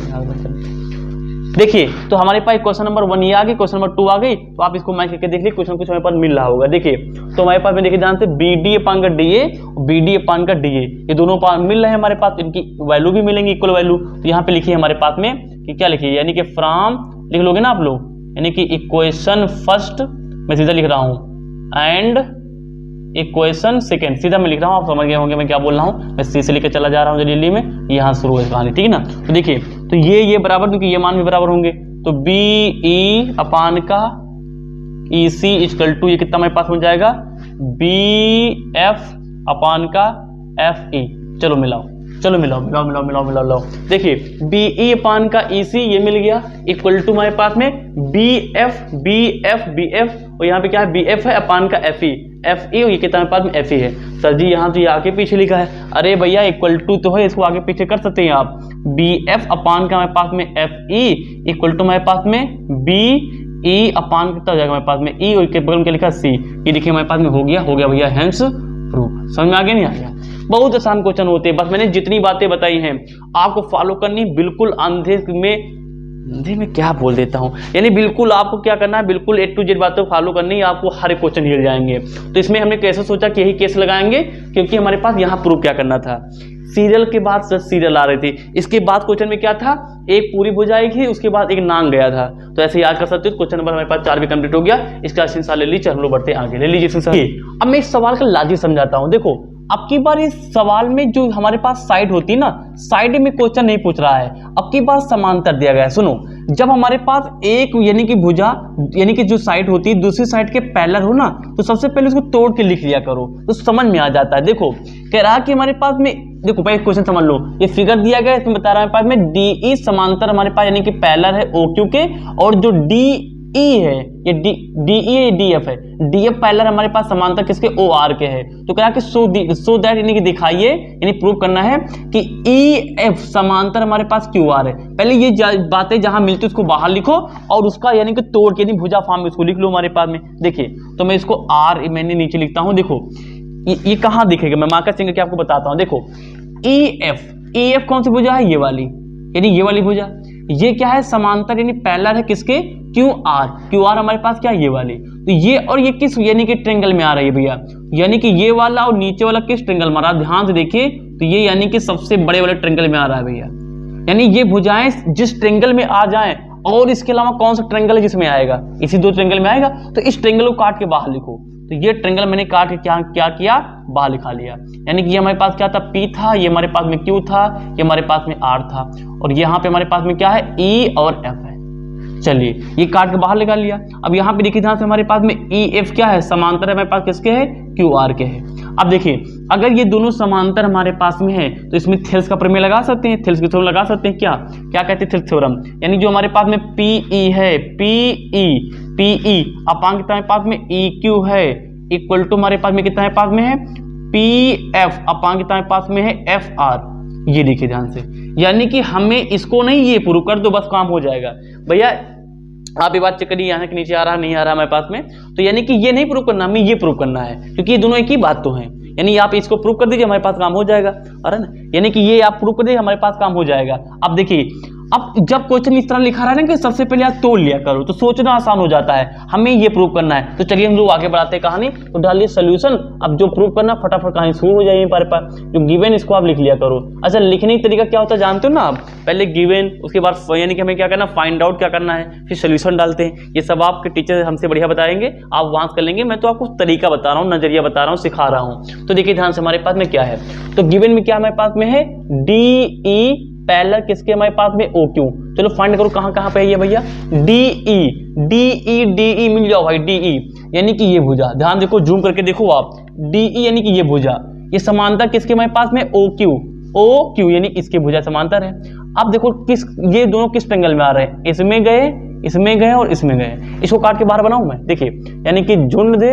देखिए तो हमारे पास क्वेश्चन नंबर 1 ये आ गई, क्वेश्चन नंबर 2 आ गई, तो आप इसको मैच करके देख लीजिए, कुछ ना कुछ हमारे पास मिल रहा होगा। देखिए तो हमारे पास में देखिए ध्यान से BD अपान का DA और BD अपान का DA, ये दोनों मिल रहे हैं हमारे पास, इनकी वैल्यू भी मिलेंगी, इक्वल वैल्यू। तो यहाँ पे लिखिए हमारे पास में कि क्या लिखिए, यानी कि फ्रॉम लिख लोगे ना आप लोग, यानी कि इक्वेशन फर्स्ट मैं सीधा लिख रहा हूँ एंड इक्वेशन सेकेंड, सीधा मैं लिख रहा हूँ, आप समझ गए होंगे मैं क्या बोल रहा हूँ, मैं सी से लेकर चला जा रहा हूँ दिल्ली में, यहाँ शुरू है कहानी, ठीक है ना। तो देखिए तो ये बराबर, क्योंकि ये मान भी बराबर होंगे, तो BE अपान का EC इक्वल टू ये कितना हमारे पास हो जाएगा, BF अपान का FE। चलो मिलाओ, देखिए BE अपान का EC ये मिल गया, इक्वल टू हमारे पास में BF और यहाँ पे क्या है, BF है अपान का FE और ये कितना हमारे पास में FE है। सर जी यहाँ तो ये आगे पीछे लिखा है, अरे भैया इक्वल टू तो है, इसको आगे पीछे कर सकते हैं आप, BF अपान का हमारे पास में FE इक्वल टू हमारे पास में BE अपान कितना हो जाएगा हमारे पास में E, और के बगल में क्या लिखा C, ये देखिए हमारे पास में हो गया भैया, हेंस प्रूफ। समझ में आ गया नहीं आ गया, बहुत आसान क्वेश्चन होते हैं, बस मैंने जितनी बातें बताई हैं आपको फॉलो करनी, बिल्कुल अंधे में क्या बोल देता हूं, यानी बिल्कुल आपको क्या करना है, बिल्कुल A to Z बातें फॉलो करनी है, आपको हर एक क्वेश्चन हिल जाएंगे। तो इसमें हमने कैसे सोचा कि यही केस लगाएंगे, क्योंकि हमारे पास यहाँ प्रूव क्या करना था, सीरियल के बाद सीरियल आ रही थी, इसके बाद क्वेश्चन में क्या था, एक पूरी भुजाई थी, उसके बाद एक नांग गया था, तो ऐसे याद कर सकते हो। क्वेश्चन नंबर हमारे पास 4 भी कंप्लीट हो गया, इसका स्क्रीनशॉट ले लीजिए, हम लोग बढ़ते आगे, ले लीजिए। अब मैं इस सवाल का लॉजिक समझाता हूँ। देखो अब की बार इस सवाल में जो हमारे पास साइड होती है ना, साइड में क्वेश्चन नहीं पूछ रहा है, अब की बार समांतर दिया गया है। सुनो, जब हमारे पास एक यानी कि भुजा यानी कि जो साइड होती है दूसरी साइड के पैरेलल हो ना, तो सबसे पहले उसको तोड़ के लिख लिया करो, तो समझ में आ जाता है। देखो कह रहा कि हमारे पास में, देखो पहले क्वेश्चन समझ लो, ये फिगर दिया गया है, इसमें बता रहा है हमारे पास में DE समांतर हमारे पास यानी कि पैरेलल है OQ के, और जो DE ई है, ये डी ई है, डी एफ है। डी एफ पैरेलल हमारे पास समांतर किसके, ओ आर के है। तो कहा कि सो दैट यानी कि दिखाइए, यानी प्रूव करना है कि ई एफ समांतर हमारे पास क्यू आर है। पहले ये बातें जहां मिलती है उसको बाहर लिखो और उसका यानी कि तोड़ के यानी भुजा फॉर्म में इसको लिख लो हमारे पास में। देखिए तो मैं इसको आर मैंने नीचे लिखता हूं। देखो ये कहां दिखेगा, मैं मार्कर चिन्ह के आपको बताता हूं। देखो ई एफ कौन सी भुजा है, ये वाली, यानी ये वाली भुजा। ये क्या है, समांतर यानी पैरेलल है किसके, क्यू आर हमारे पास क्या है, ये वाली। तो ये और ये किस यानी कि ट्रायंगल में आ रही है भैया, यानी कि ये वाला और नीचे वाला किस ट्रायंगल में आ रहा है, ध्यान से देखिए। तो ये यानी कि सबसे बड़े वाले ट्रायंगल में आ रहा है भैया, यानी ये भुजाएं जिस ट्रायंगल में आ जाएं, और इसके अलावा कौन सा ट्रायंगल है जिसमें आएगा, इसी दो ट्रायंगल में आएगा। तो इस ट्रायंगल को काट के बाहर लिखो। तो ये ट्रायंगल मैंने काट के क्या किया, बाहर लिखा लिया। यानी कि ये हमारे पास क्या था, P था, ये हमारे पास में Q था, ये हमारे पास में R था, और यहाँ पे हमारे पास में क्या है, E और F है। चलिए ये काट के बाहर निकाल लिया। अब यहाँ पे देखिए ध्यान से, हमारे पास में EF क्या है, समांतर है हमारे पास किसके है, QR के है। अब देखिए अगर ये दोनों समांतर हमारे पास में है तो इसमें थेल्स का प्रमेय लगा सकते हैं, थेल्स की थ्योरम लगा सकते हैं। क्या कहते हैं थेल्स थ्योरम, यानी जो हमारे पास में PE है, PE अपांग कितना हमारे पास में EQ है, इक्वल टू हमारे पास में कितना है, पास में है PF अपांग कितना हमारे पास में है FR। ये देखिए ध्यान से, यानी कि हमें इसको नहीं, ये प्रूव कर दो बस काम हो जाएगा। भैया आप ये बात चेक करिए, यहाँ के नीचे आ रहा नहीं आ रहा हमारे पास में, तो यानी कि ये नहीं प्रूव करना, हमें ये प्रूव करना है, क्योंकि ये दोनों एक ही बात तो है। यानी आप इसको प्रूव कर दीजिए, हमारे पास काम हो जाएगा, अरे ना, यानी कि ये आप प्रूव कर दीजिए, हमारे पास काम हो जाएगा। अब देखिए, अब जब क्वेश्चन इस तरह लिखा रहा है ना कि सबसे पहले आप तोड़ लिया करो, तो सोचना आसान हो जाता है, हमें ये प्रूव करना है। तो चलिए हम लोग आगे बढ़ाते हैं कहानी, तो डालिए सोल्यूशन। अब जो प्रूव करना फटाफट कहानी शुरू हो जाएगी हमारे पास, जो गिवन इसको आप लिख लिया करो। अच्छा लिखने का तरीका क्या होता है जानते हो ना आप, पहले गिवन, उसके बाद यानी कि हमें क्या करना, फाइंड आउट क्या करना है, फिर सोल्यूशन डालते हैं। ये सब आपके टीचर हमसे बढ़िया बताएंगे, आप वहां कर लेंगे, मैं तो आपको तरीका बता रहा हूँ, नजरिया बता रहा हूँ, सिखा रहा हूँ। तो देखिए ध्यान से, हमारे पास में क्या है, तो गिवन में क्या हमारे पास में है, DE पैरेलल किसके हमारे पास में OQ। चलो फाइंड करो कहां पे है ये भैया, DE मिल जाओ भाई, DE यानी कि ये भुजा, ध्यान देखो, जूम करके देखो आप, DE यानी कि ये भुजा, ये समांतर किसके हमारे पास में, OQ यानी इसके भुजा समांतर है। अब देखो ये दोनों किस ट्रायंगल में आ रहे हैं, इसमें गए और इसमें गए। इसको काट के बाहर बनाऊं मैं, देखिए यानी कि झुंड दे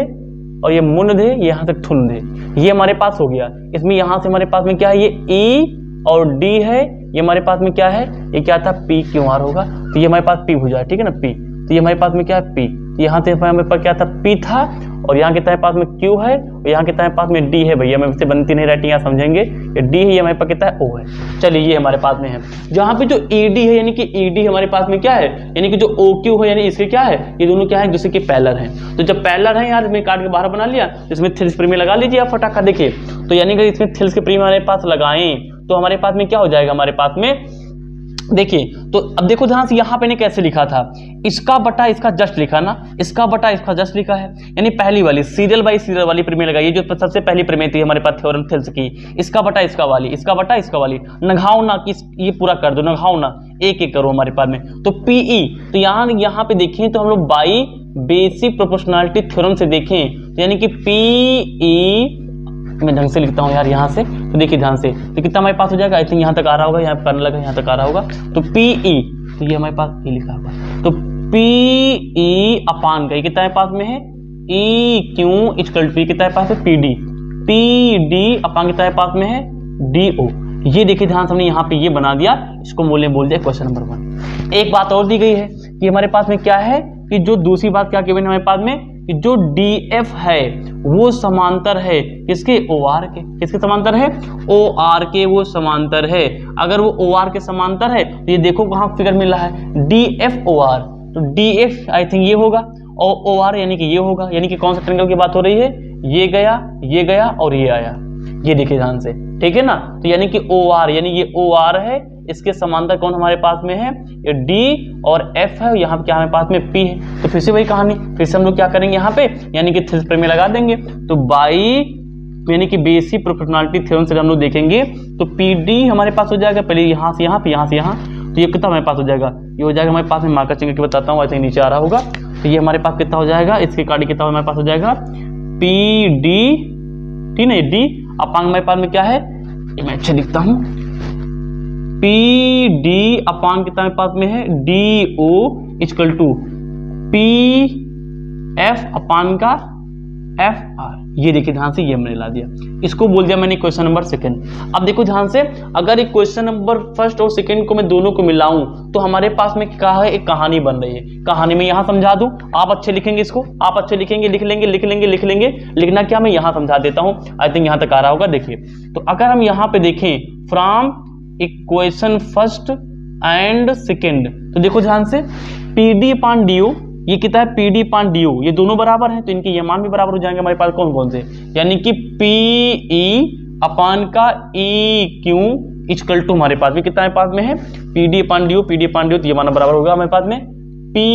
और ये मुन दे, यहाँ तक ठुन दे, ये हमारे पास हो गया। इसमें यहाँ से हमारे पास में क्या है, ये E और D है, ये हमारे पास में क्या है, ये क्या था, PQR होगा। तो ये हमारे पास P भुजा है, ठीक है ना, P। तो ये हमारे पास में क्या है, P। यहाँ से हमारे पास क्या था, P था, और यहाँ कितना पास में Q है, और यहाँ कितना पास में D है। भैया मैं इससे बनती नहीं राइटिंग, यहाँ समझेंगे, ये D है, ये हमारे पास कितना है, O है। चलिए ये हमारे पास में है। जहाँ पे जो ED है, यानी कि ED हमारे पास में क्या है, यानी कि जो OQ है, यानी इसके क्या है, ये दोनों क्या है, जैसे कि पैरेलल है। तो जब पैरेलल है यार, इसमें काट के बाहर बना लिया, तो इसमें थेल्स प्रमेय लगा लीजिए आप फटाका। देखिए तो यानी कि इसमें थेल्स के प्रमेय हमारे पास लगाएं तो हमारे पास में क्या हो जाएगा, हमारे पास में देखिए। तो अब देखो ध्यान से, यहाँ पे ने कैसे लिखा था, इसका बटा इसका जस्ट लिखा ना, इसका बटा इसका जस्ट लिखा है। यानी पहली वाली सीरियल बाई सीरियल वाली प्रमेय लगाई, जो सबसे पहली प्रमेय थी हमारे पास थ्योरम थेल्स की, इसका बटा इसका वाली, इसका बटा इसका वाली, नघाओ ना कि ये पूरा कर दो, नघाओ ना, एक एक करो हमारे पास में। तो PE, तो यहाँ पे देखें तो हम लोग बाई बेसिक प्रोपोर्शनलिटी थ्योरम से देखें, यानी कि PE, मैं ढंग से लिखता हूँ यार यहाँ से, तो देखिए ध्यान से, तो कितना हमारे पास हो जाएगा, आई थिंक यहाँ तक आ रहा होगा, यहाँ करने लगा, यहाँ तक आ रहा होगा। तो PE, तो ये हमारे पास ये लिखा होगा, तो PE अपान का कितना हमारे पास में है, EQ इक्वल टू कितना हमारे पास है, PD अपान कितना हमारे पास में है, DO। ये देखिए ध्यान से, हमने यहाँ पे ये बना दिया, इसको मूल्य बोल दिया क्वेश्चन नंबर 1। एक बात और दी गई है कि हमारे पास में क्या है, कि जो दूसरी बात क्या गिवन है हमारे पास में, कि जो DF है वो समांतर है किसके, OR के। किसके समांतर है, OR के वो समांतर है। अगर वो OR के समांतर है तो ये देखो कहाँ फिगर मिल रहा है, DF OR, तो DF आई थिंक ये होगा, और OR यानी कि ये होगा। यानी कि कौन सा ट्रायंगल की बात हो रही है, ये गया और ये आया, ये देखिए ध्यान से, ठीक है ना। तो यानी कि OR, यानी ये OR है, इसके समांतर कौन हमारे पास में है, ये D और F है, यहाँ पे क्या हमारे पास में P है। तो फिर से वही कहानी, फिर से हम लोग क्या करेंगे यहाँ पे, यानी कि थेल्स प्रमेय लगा देंगे। तो बाई यानी कि बेसिक प्रोपोर्शनलिटी थ्योरम से हम लोग देखेंगे, तो PD हमारे पास हो जाएगा, पहले यहाँ से यहाँ पे, यहाँ से यहाँ, तो ये कितना हमारे पास हो जाएगा, ये हो जाएगा हमारे पास में, मार्कर चिन्ह के बताता हूँ, ऐसे नीचे आ रहा होगा। तो ये हमारे पास कितना हो जाएगा, इसके कार्ड कितना हमारे पास हो जाएगा, PD, ठीक है, D अपांग हमारे पास में क्या है, ये मैं अच्छा लिखता हूँ, PD अपांग कितना हमारे पास में है, DO equal to P F upon का एफ आर, ये देखिए ध्यान से, ये मैंने ला दिया, इसको बोल दिया मैंने क्वेश्चन नंबर सेकंड। अब देखो ध्यान से, अगर एक क्वेश्चन नंबर फर्स्ट और सेकंड को मैं दोनों को मिलाऊं तो हमारे पास में क्या है, एक कहानी बन रही है। कहानी में यहां समझा दूं, आप अच्छे लिखेंगे इसको, आप अच्छे लिखेंगे, लिख लेंगे। लिखना क्या, मैं यहां समझा देता हूं, आई थिंक यहां तक आ रहा होगा। देखिए, तो अगर हम यहां पे देखें from equation first and second, तो देखो ध्यान से, P D upon D you, ये कितना है, P D upon D you, ये दोनों बराबर हैं तो इनके ये मान भी बराबर हो जाएंगे हमारे पास। कौन कौन से, यानी कि पी ई अपान का ई क्यू इक्वल टू हमारे पास भी कितना हमारे पास में है, P D upon D you, तो ये मान बराबर होगा हमारे पास में पी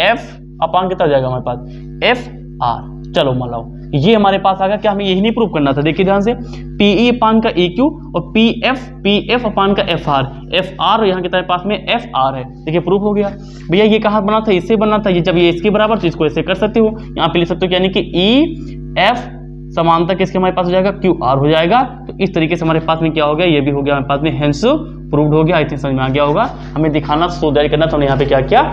एफ अपान कितना हो जाएगा हमारे पास, एफ आर। चलो मान लो ये हमारे पास आ गया। क्या हमें यही नहीं प्रूव करना था, देखिए ध्यान से, पीई अपान का ई क्यू और पी एफ अपान का एफ आर और यहाँ कितना पास में एफ आर है। देखिए प्रूफ हो गया। भैया ये कहाँ बना था, इससे बना था, ये जब ये इसके बराबर तो इसको ऐसे कर सकते हो, यहाँ पे लिख सकते हो, यानी कि ई एफ समानता किसके हमारे पास हो जाएगा, क्यू आर हो जाएगा। तो इस तरीके से हमारे पास में क्या हो गया, ये भी हो गया हमारे पास में, हेंस प्रूव्ड हो गया। आई थिंक समझ में आ गया होगा। हमें दिखाना, सोदारी करना, तो हमने यहाँ पे क्या किया,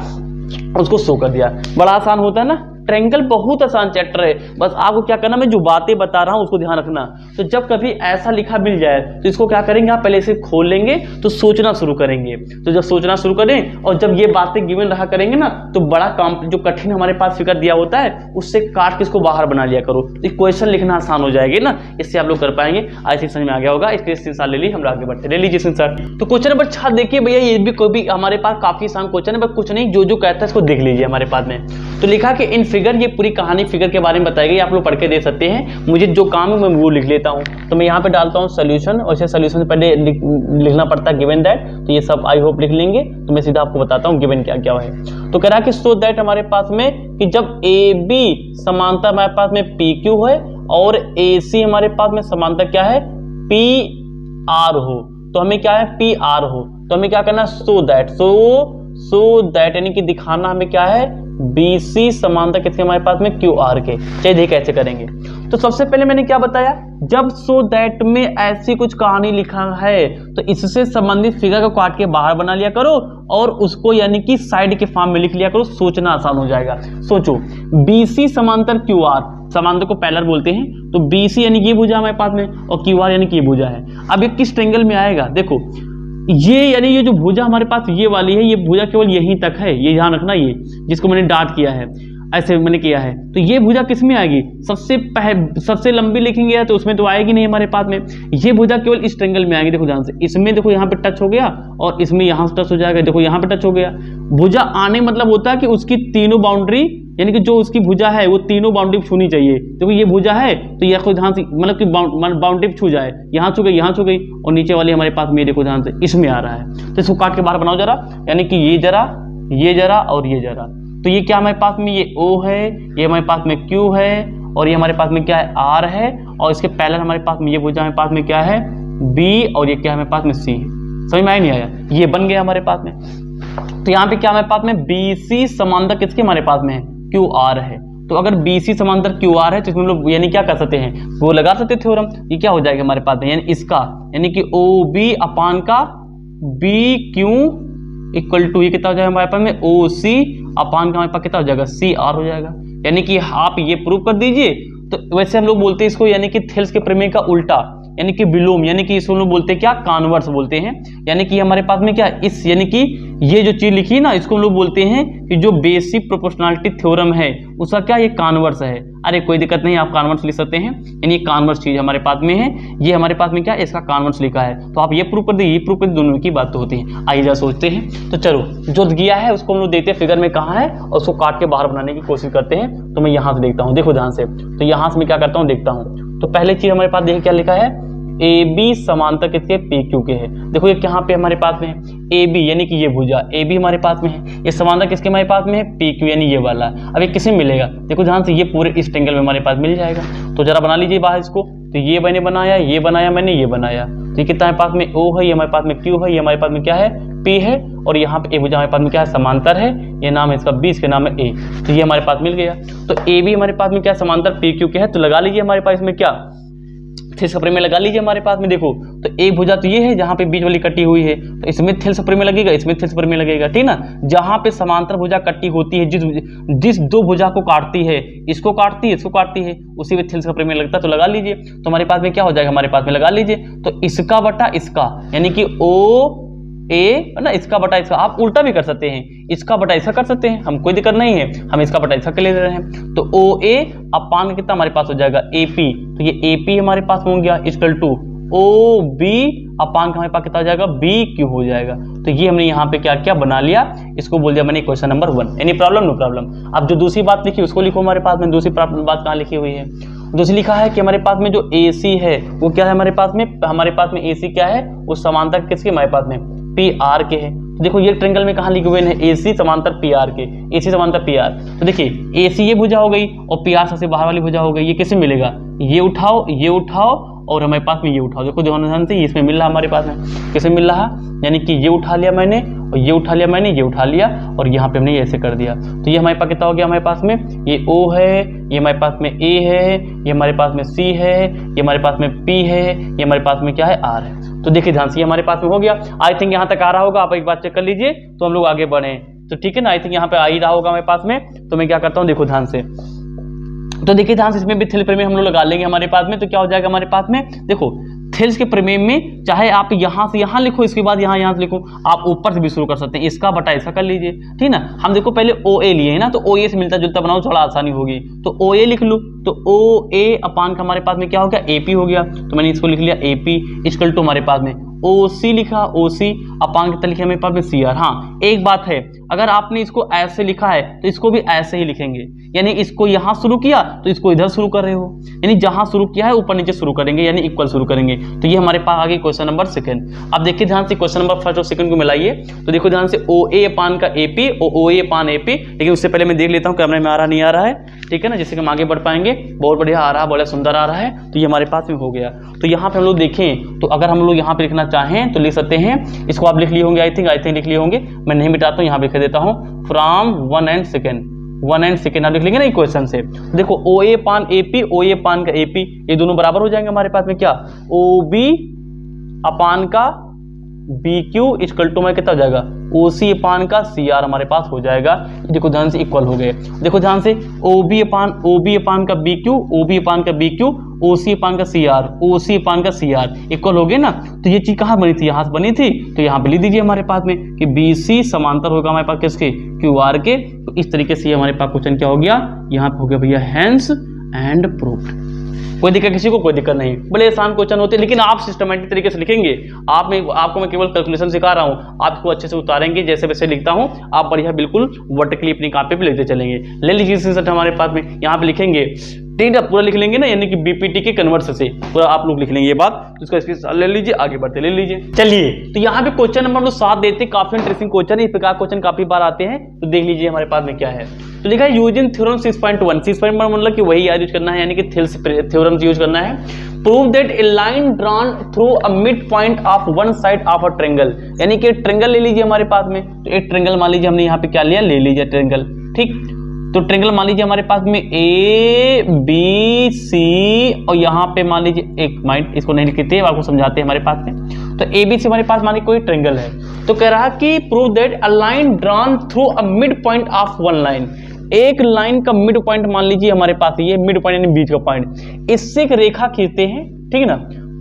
उसको शो कर दिया। बड़ा आसान होता है ना, ट्रायंगल बहुत आसान चैप्टर है, बस आपको क्या करना, मैं जो बातें बता रहा हूं उसको ध्यान रखना। तो जब कभी ऐसा लिखा मिल जाए तो इसको क्या करेंगे, आप पहले इसे खोल लेंगे तो सोचना शुरू करेंगे। तो जब सोचना शुरू करें और जब ये बातें गिवन रहा करेंगे ना, तो बड़ा काम जो कठिन हमारे पास फिगर दिया होता है उससे काट के इसको बाहर बना लिया करो, तो क्वेश्चन लिखना आसान हो जाएगी ना, इससे आप लोग कर पाएंगे। आई थिंक समझ में आ गया होगा। इसके स्क्रीनशॉट ले ली, हम आगे बढ़ते, ले लीजिए स्क्रीनशॉट। तो क्वेश्चन नंबर 6 देखिए भैया, ये भी कोई भी हमारे पास काफी आसान क्वेश्चन है, बस कुछ नहीं, जो कहता है इसको देख लीजिए हमारे पास में। तो लिखा कि इन फिगर, ये पूरी कहानी फिगर के बारे में बताई गई, आप लोग पढ़ के दे सकते हैं। मुझे जो काम है मैं वो लिख लेता हूं। तो मैं यहाँ पे डालता हूं सोल्यूशन, और सोल्यूशन से पहले लिखना पड़ता है गिवन दैट, तो ये सब आई होप लिख लेंगे। तो मैं सीधा आपको बताता हूं गिवन क्या क्या है। तो कह रहा कि सो दैट हमारे पास में कि जब ए बी समानता हमारे पास में पी क्यू है और ए सी हमारे पास में समानता क्या है, पी आर हो, तो हमें क्या है, पी आर हो, तो हमें क्या करना है, सो दैट यानी कि दिखाना हमें क्या है, BC समानता किसके हमारे पास में, QR के। चलिए देखिए कैसे करेंगे। तो सबसे पहले मैंने क्या बताया, जब सो दैट में ऐसी कुछ कहानी लिखा है तो इससे संबंधित फिगर को काट के बाहर बना लिया करो और उसको यानी कि साइड के फॉर्म में लिख लिया करो, सोचना आसान हो जाएगा। सोचो BC समांतर QR, समांतर को पैरेलल बोलते हैं, तो BC यानी कि ये भुजा हमारे पास में और QR यानी कि ये भुजा है। अब ये किस ट्रायंगल में आएगा, देखो ये यानी ये जो भुजा हमारे पास ये वाली है, ये भुजा केवल यहीं तक है, ये ध्यान रखना, ये जिसको मैंने डॉट किया है, ऐसे मैंने किया है, तो ये भुजा किस में आएगी, सबसे लंबी लिखेंगे तो उसमें तो आएगी नहीं हमारे पास में। ये भुजा केवल इस ट्रायंगल में आएगी। देखो ध्यान से, इसमें देखो यहाँ पे टच हो गया और इसमें यहाँ से टच हो जाएगा, देखो यहाँ पे टच हो गया। भुजा आने मतलब होता है कि उसकी तीनों बाउंड्री, यानी कि जो उसकी भुजा है वो तीनों बाउंड्री छूनी चाहिए। देखो ये भुजा है तो ये कोई ध्यान से, मतलब कि बाउंड्री छू जाए, यहाँ छू गई, यहाँ छू गई, और नीचे वाली हमारे पास में देखो ध्यान से इसमें आ रहा है, तो इसको काट के बाहर बनाओ जरा, यानी कि ये जरा और ये जरा। तो ये क्या हमारे पास में, ये O है, ये हमारे पास में Q है, और ये हमारे पास में क्या है, R है, और इसके पैरेलल हमारे पास में ये भुजा हमारे पास में क्या है, B, और ये क्या है हमारे पास में C। समझ में आया नहीं आया, ये बन गया हमारे पास में। तो यहाँ पे क्या हमारे पास में, BC समांतर किसके हमारे पास में है, QR है। तो अगर BC समांतर QR है तो इसमें लोग यानी क्या कर सकते हैं, वो लगा सकते हैं थ्योरम। ये क्या हो जाएगा हमारे पास में, यानी इसका, यानी कि OB अपान का BQ इक्वल टू ये कितना हो जाएगा हमारे पास में, OC अपान का हमारे पास कितना हो जाएगा, CR हो जाएगा। यानी कि आप ये प्रूव कर दीजिए। तो वैसे हम लोग बोलते हैं इसको, यानी कि थेल्स के प्रमेय का उल्टा, यानी कि विलोम, यानी कि इसको लोग बोलते हैं क्या, कॉन्वर्स बोलते हैं। यानी कि हमारे पास में क्या, इस यानी कि ये जो चीज लिखी है ना, इसको हम लोग बोलते हैं कि जो बेसिक प्रोपोर्शनलिटी थ्योरम है उसका क्या, ये कॉन्वर्स है। अरे कोई दिक्कत नहीं, आप कॉन्वर्स लिख सकते हैं, यानी ये कॉन्वर्स चीज हमारे पास में है, ये हमारे पास में क्या, इसका कॉन्वर्स लिखा है। तो आप ये प्रूव कर दे, ये प्रूव कर दे, दोनों की बात तो होती है। आइए जरा सोचते हैं। तो चलो जो दिया है उसको हम लोग देखते हैं फिगर में कहाँ है और उसको काट के बाहर बनाने की कोशिश करते हैं। तो मैं यहाँ से देखता हूँ, देखो ध्यान से, तो यहाँ से मैं क्या करता हूँ, देखता हूँ। तो पहले चीज हमारे पास देखिए क्या लिखा है, AB समांतर किसके, PQ के है। देखो ये यहाँ पे हमारे पास में है AB, यानी कि ये भुजा AB हमारे पास में है, ये समांतर किसके हमारे पास में है, PQ, यानी ये वाला। अब ये किसे मिलेगा, देखो ध्यान से, ये पूरे इस ट्रायंगल में हमारे पास मिल जाएगा। तो जरा बना लीजिए बाहर इसको। तो ये मैंने बनाया, ये बनाया मैंने, ये बनाया। तो ये कितना हमारे पास में O है, ये हमारे पास में Q है, ये हमारे पास में क्या है, P है, और यहाँ पे एक भुजा हमारे पास में क्या है, समांतर है, ये नाम है इसका B, इसके नाम है A। तो ये हमारे पास मिल गया। तो AB हमारे पास में क्या समांतर PQ के है, तो लगा लीजिए हमारे पास में क्या, थिल्स का प्रमेय लगा लीजिए हमारे पास में। देखो तो एक भुजा तो ये है जहां पे बीच वाली कटी हुई है, तो इसमें थिल्स प्रमेय लगेगा, इसमें थिल्स प्रमेय लगेगा, ठीक ना। जहां पे समांतर भुजा कटी होती है, जिस दो भुजा को काटती है, इसको काटती है, इसको काटती है, उसी में थिल्स का प्रमेय लगता है। तो लगा लीजिए, तो हमारे पास में क्या हो जाएगा, हमारे पास में लगा लीजिए, तो इसका बटा इसका, यानी कि ओ ए ना, इसका बटा इसका। आप उल्टा भी कर सकते हैं, इसका बटा इसका कर सकते हैं, हम कोई दिक्कत नहीं है, हम इसका बटा इसका ले रहे हैं। तो ओ ए अपान कितना हमारे पास हो जाएगा ए पी, तो ये ए पी हमारे पास हो गया इक्वल टू ओ बी अपान का हमारे पास कितना हो जाएगा बी क्यू हो जाएगा। तो ये हमने यहाँ पे क्या क्या बना लिया, इसको बोल दिया मैंने question number 1। Any problem? No problem. अब जो दूसरी बात लिखी उसको लिखो हमारे पास में। दूसरी बात कहाँ लिखी हुई है? दूसरी लिखा है कि हमारे पास में जो ए सी है वो क्या है हमारे पास में ए सी क्या है, वो समांतर किसके हमारे पास में पी आर के है। तो देखो ये ट्रायंगल में कहाँ लिखे हुए हैं, ए सी समांतर पी आर के, ए सी समांतर पी आर। तो देखिए ए सी ये भुजा हो गई और पी आर सबसे बाहर वाली भुजा हो गई, ये किससे मिलेगा, ये उठाओ और हमारे पास में ये उठाओ। देखो ध्यान से इसमें मिल रहा हमारे पास में, किसे मिल रहा, यानी कि ये उठा लिया मैंने और ये उठा लिया मैंने, ये उठा लिया और यहाँ पे हमने ऐसे कर दिया। तो ये हमारे पास कितना हो गया, हमारे पास में ये O है, ये हमारे पास में A है, ये हमारे पास में C है, ये हमारे पास में P है, ये हमारे पास में क्या है R है। तो देखिए ध्यान से ये हमारे पास में हो गया। आई थिंक यहाँ तक आ रहा होगा, आप एक बार चेक कर लीजिए तो हम लोग आगे बढ़े। तो ठीक है ना, आई थिंक यहाँ पे आ ही रहा होगा हमारे पास में। तो मैं क्या करता हूँ, देखो ध्यान से, तो देखिए ध्यान से इसमें भी थिल्स प्रमेय हम लोग लगा लेंगे हमारे पास में। तो क्या हो जाएगा हमारे पास में, देखो थिल्स के प्रमेय में चाहे आप यहां से यहां लिखो, इसके बाद यहां से लिखो, आप ऊपर से भी शुरू कर सकते हैं, इसका बटा इसका कर लीजिए, ठीक ना। हम देखो पहले ओ ए लिए है ना, तो ओ ए से मिलता जुलता बनाओ, थोड़ा आसानी होगी। तो ओ ए लिख लो, तो ओ ए अपान का हमारे पास में क्या हो गया, ए पी हो गया। तो मैंने इसको लिख लिया ए पी इक्वल टू हमारे पास में ओ सी लिखा, ओ सी अपान कितना लिखा हमारे पास में सी आर। हाँ एक बात है, अगर आपने इसको ऐसे लिखा है तो इसको भी ऐसे ही लिखेंगे, यानी इसको यहां शुरू किया तो इसको इधर शुरू कर रहे हो, यानी जहां शुरू किया है ऊपर नीचे शुरू करेंगे, यानी इक्वल शुरू करेंगे। तो ये हमारे पास आ गई क्वेश्चन नंबर 2। अब देखिए ध्यान से क्वेश्चन नंबर 1 और 2 को मिलाइए। तो देखो ध्यान से ओ ए अपान का A P, O A upon A P. लेकिन उससे पहले मैं देख लेता हूँ कैमरे में आ रहा नहीं आ रहा है, ठीक है ना, जिससे हम आगे बढ़ पाएंगे। बहुत बढ़िया आ रहा है, बड़ा सुंदर आ रहा है। तो ये हमारे पास में हो गया। तो यहाँ पे हम लोग देखें, तो अगर हम लोग यहाँ पे लिखना चाहें तो लिख सकते हैं। इसको आप लिख लिए होंगे, आई थिंक लिख लिए होंगे, मैं नहीं मिटाता हूँ, यहाँ पे लिख देता हूँ फ्रॉम 1 and 2 आप लिख लेंगे ना इक्वेशन से। देखो ओ ए पान ए पी, ओ ए पान का ए पी, ये दोनों बराबर हो जाएंगे हमारे पास में क्या, ओ बी अपान का बी क्यू इक्वल टू में कितना हो जाएगा, ओ सी अपान का सी आर हमारे पास हो जाएगा। देखो ध्यान से इक्वल हो गए। देखो ध्यान से ओ बी अपान का बी क्यू, ओ बी अपान का बी क्यू, ओ सी अपान का सी आर, ओ सी अपान का सी आर इक्वल हो गए ना। तो ये चीज कहाँ बनी थी, यहाँ से बनी थी। तो यहाँ पे लिख दीजिए हमारे पास में कि बी सी समांतर होगा हमारे पास किसके, क्यू आर के। तो इस तरीके से हमारे पास क्वेश्चन क्या हो गया, यहाँ पे हो गया भैया हैंस एंड प्रूफ्ड। कोई दिक्कत किसी को, कोई दिक्कत नहीं। बड़े आसान क्वेश्चन होते हैं, लेकिन आप सिस्टमेटिक तरीके से लिखेंगे। आपको मैं केवल कैलकुलेशन सिखा रहा हूँ, आपको अच्छे से उतारेंगे। जैसे वैसे लिखता हूँ, आप बढ़िया बिल्कुल वर्टिकली अपनी कॉपी पे लिखते चलेंगे। ले लीजिए स्क्रीनशॉट हमारे पास में, यहाँ पे लिखेंगे, ठीक है, पूरा लिख लेंगे ना, यानी कि बीपीटी के कन्वर्ट से पूरा आप लोग लिख लेंगे ये बात। इसको स्क्रीनशॉट ले लीजिए, आगे बढ़ते ले लीजिए। चलिए, तो यहाँ पे क्वेश्चन नंबर हम लोग 7 देते हैं। काफी इंटरेस्टिंग क्वेश्चन है, इस प्रकार क्वेश्चन काफी बार आते हैं। तो देख लीजिए हमारे पास में क्या है। तो लिखा है यूजिंग थ्योरम 6.1, 6.1 मतलब कि वही याद यूज करना है, यानी कि थिल्स थ्योरम यूज करना है। Prove that A line drawn through a mid point of one side of a triangle, यानी कि ट्रायंगल ले लीजिए हमारे पास में। तो एक ट्रायंगल मान लीजिए हमने यहाँ पे क्या लिया, ले लीजिए ट्रायंगल, ठीक। तो ट्रायंगल मान लीजिए हमारे पास में ए बी सी, और यहाँ पे मान लीजिए एक माइंड, इसको नहीं लिखते, आपको समझाते हैं हमारे पास में। तो ए बी सी हमारे पास मान लीजिए कोई ट्रायंगल है। तो कह रहा कि prove that a line drawn through a mid point of one line, एक लाइन का मिड पॉइंट मान लीजिए हमारे पास ये मिड पॉइंट यानी बीच का पॉइंट, इससे एक रेखा खींचते हैं, ठीक है ना।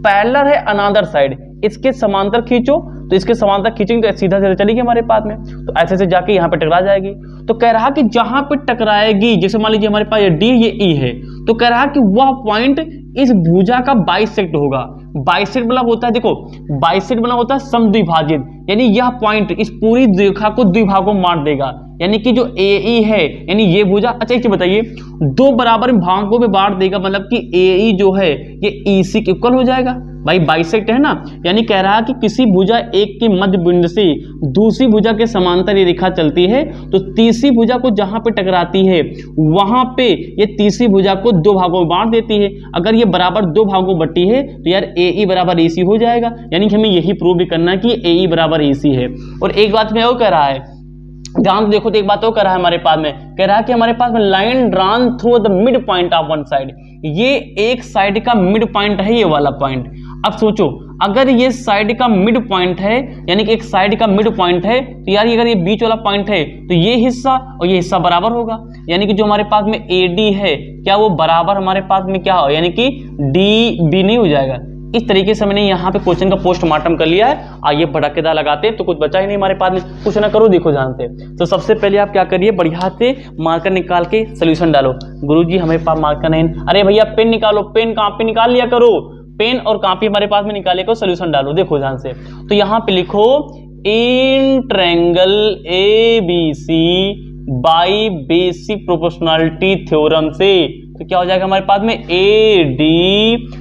पैरेलल है अनदर साइड, इसके समांतर खींचो, तो इसके समांतर खींचेंगे तो सीधा सीधा चलेगी हमारे पास में। तो ऐसे से जाके यहाँ पे टकरा जाएगी। तो कह रहा कि जहां पे टकराएगी, जैसे मान लीजिए हमारे पास ये डी ये ई है, तो कह रहा कि वह पॉइंट इस भुजा का बाइसेक्ट होगा। बाइसेक्ट मतलब होता है, देखो बाइसेक्ट मतलब होता है समद्विभाजित, यानी यह पॉइंट इस पूरी रेखा को द्विभागों में बांट देगा। यानी कि जो ए ई है, यानी ये भुजा, अच्छा एक चीज बताइए, दो बराबर भागों में बांट देगा, मतलब कि ए ई जो है ये ई सी के इक्वल हो जाएगा। भाई बाइसेक्ट है ना, यानी कह रहा है कि किसी भुजा एक के मध्य बिंदु से दूसरी भुजा के समांतर ये रेखा चलती है, तो तीसरी भुजा को जहां पे टकराती है वहां पे ये तीसरी भुजा को दो भागों में बांट देती है। अगर ये बराबर दो भागों में बटी है तो यार ए ई बराबर ए सी हो जाएगा। यानी कि हमें यही प्रूव भी करना है कि ए ई बराबर ए सी है। और एक बात में और कह रहा है ध्यान से देखो तो एक बात और कह रहा है हमारे पास में, कह रहा है कि हमारे पास में line drawn through the mid point of one side, ये एक साइड का मिड पॉइंट है ये वाला पॉइंट। अब सोचो अगर ये साइड का मिड पॉइंट है, यानी कि एक साइड का मिड पॉइंट है, तो यार अगर ये बीच वाला पॉइंट है तो ये हिस्सा और ये हिस्सा बराबर होगा, यानी कि जो हमारे पास में AD है क्या वो बराबर हमारे पास में क्या हो, यानी कि DB नहीं हो जाएगा। इस तरीके से मैंने यहाँ पे क्वेश्चन का पोस्टमार्टम कर लिया है। आइए भड़केदार लगाते हैं, तो कुछ बचा ही नहीं हमारे पास में, कुछ ना करो देखो ध्यान से। तो सबसे पहले आप क्या करिए, बढ़िया से मार्कर निकाल के सोल्यूशन डालो। गुरुजी हमारे पास मार्कर नहीं, अरे भैया पेन निकालो, पेन कॉपी निकाल लिया करो, पेन और कॉपी हमारे पास में निकाले को सोल्यूशन डालो। देखो ध्यान से, तो यहाँ पे लिखो in triangle ABC by basic proportionality theorem से, तो क्या हो जाएगा हमारे पास में AD।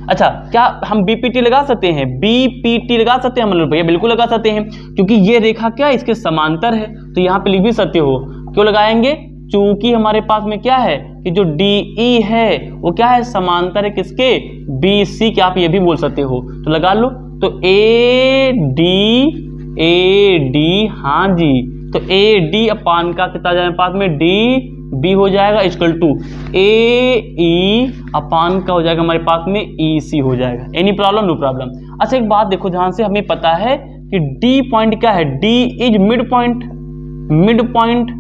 अच्छा क्या हम BPT लगा सकते हैं, BPT लगा सकते हैं मतलब भैया बिल्कुल लगा सकते हैं, क्योंकि ये रेखा क्या इसके समांतर है, तो यहाँ पे लिख भी सकते हो। क्यों लगाएंगे, चूंकि हमारे पास में क्या है कि जो DE है वो क्या है समांतर है किसके, BC के, आप ये भी बोल सकते हो, तो लगा लो। तो AD हाँ जी, तो AD अपान का कितना जाए पास में DB हो जाएगा इक्वल टू AE अपान का हो जाएगा हमारे पास में EC हो जाएगा। Any problem, no problem. अच्छा एक बात देखो ध्यान से, हमें पता है कि D पॉइंट क्या है, D is mid point, mid point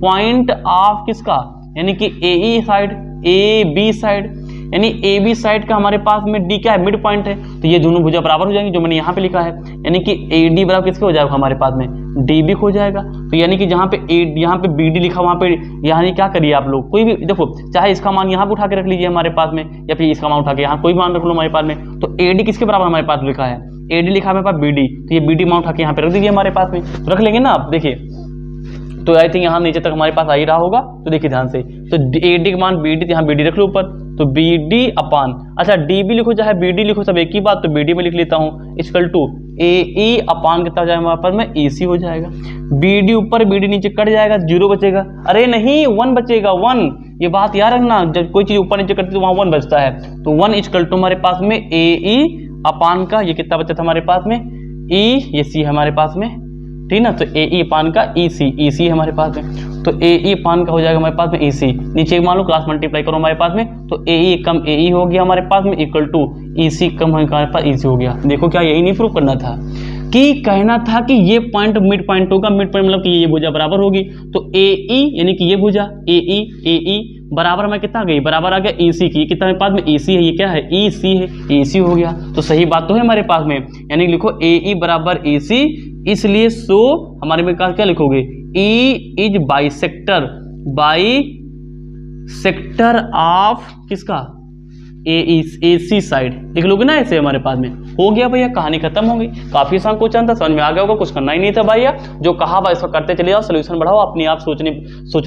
point of किसका, यानी कि AE साइड, AB साइड, यानी AB साइड का हमारे पास में D क्या है, मिड पॉइंट है, तो ये दोनों भुजा बराबर हो जाएंगे जो मैंने यहाँ पे लिखा है, यानी कि AD बराबर किसके हो जाएगा हमारे पास में DB हो जाएगा। तो यानी कि जहाँ पे यहाँ पे BD लिखा वहाँ पे यानी क्या करिए आप लोग, कोई भी देखो, चाहे इसका मान यहाँ पे उठा के रख लीजिए हमारे पास में, या फिर इसका मान उठा के यहाँ कोई मान रख लो हमारे पास में। तो AD किसके बराबर हमारे पास लिखा है, AD लिखा है हमारे पास BD, तो ये BD मान उठा के यहाँ पे रख दीजिए हमारे पास में, तो रख लेंगे ना आप। देखिए तो आई थिंक यहाँ नीचे तक हमारे पास आ ही रहा होगा, तो देखिए ध्यान से, तो AD का मान BD, तो यहाँ BD रख लो ऊपर, तो BD अपान, अच्छा DB लिखो चाहे BD लिखो सब एक ही बात, तो BD में लिख लेता हूँ इक्वल टू AE अपान कितना हो जाएगा हमारे पास में EC हो जाएगा। BD ऊपर BD नीचे कट जाएगा, 0 बचेगा, अरे नहीं 1 बचेगा, 1, ये बात याद रखना, जब कोई चीज ऊपर नीचे करती है तो वहाँ 1 बचता है, तो 1 इक्वल टू हमारे पास में AE अपान का ये कितना बचा था हमारे पास में E, ये C हमारे पास में, ठीक ना, तो AE पान का EC हमारे पास में, तो AE पान का हो जाएगा हमारे पास में EC, नीचे मान लो क्लास मल्टीप्लाई करो हमारे पास में, तो AE कम AE हो गया हमारे पास में इक्वल टू EC कम हमारे पास EC हो गया। देखो क्या यही नहीं प्रूव करना था, कि कहना था कि ये पॉइंट मिड पॉइंट होगा, मिड पॉइंट मतलब कि ये भुजा बराबर होगी, तो AE यानी कि ये भुजा AE बराबर हमें कितना आ गई, बराबर आ गया EC की, कितना हमारे पास में EC है, ये क्या है EC है, EC हो गया, तो सही बात तो है हमारे पास में, यानी लिखो AE बराबर EC, इसलिए सो हमारे में क्या लिखोगे, E इज बाइसेक्टर ऑफ किसका AC साइड, लिख लोगे ना ऐसे हमारे पास में, हो गया भैया, कहानी खत्म हो गई। काफी आसान क्वेश्चन था, समझ में आ गया होगा, कुछ करना ही नहीं था भैया, जो कहा भाई इसको करते चले जाओ, सोल्यूशन बढ़ाओ, अपने आप सोचने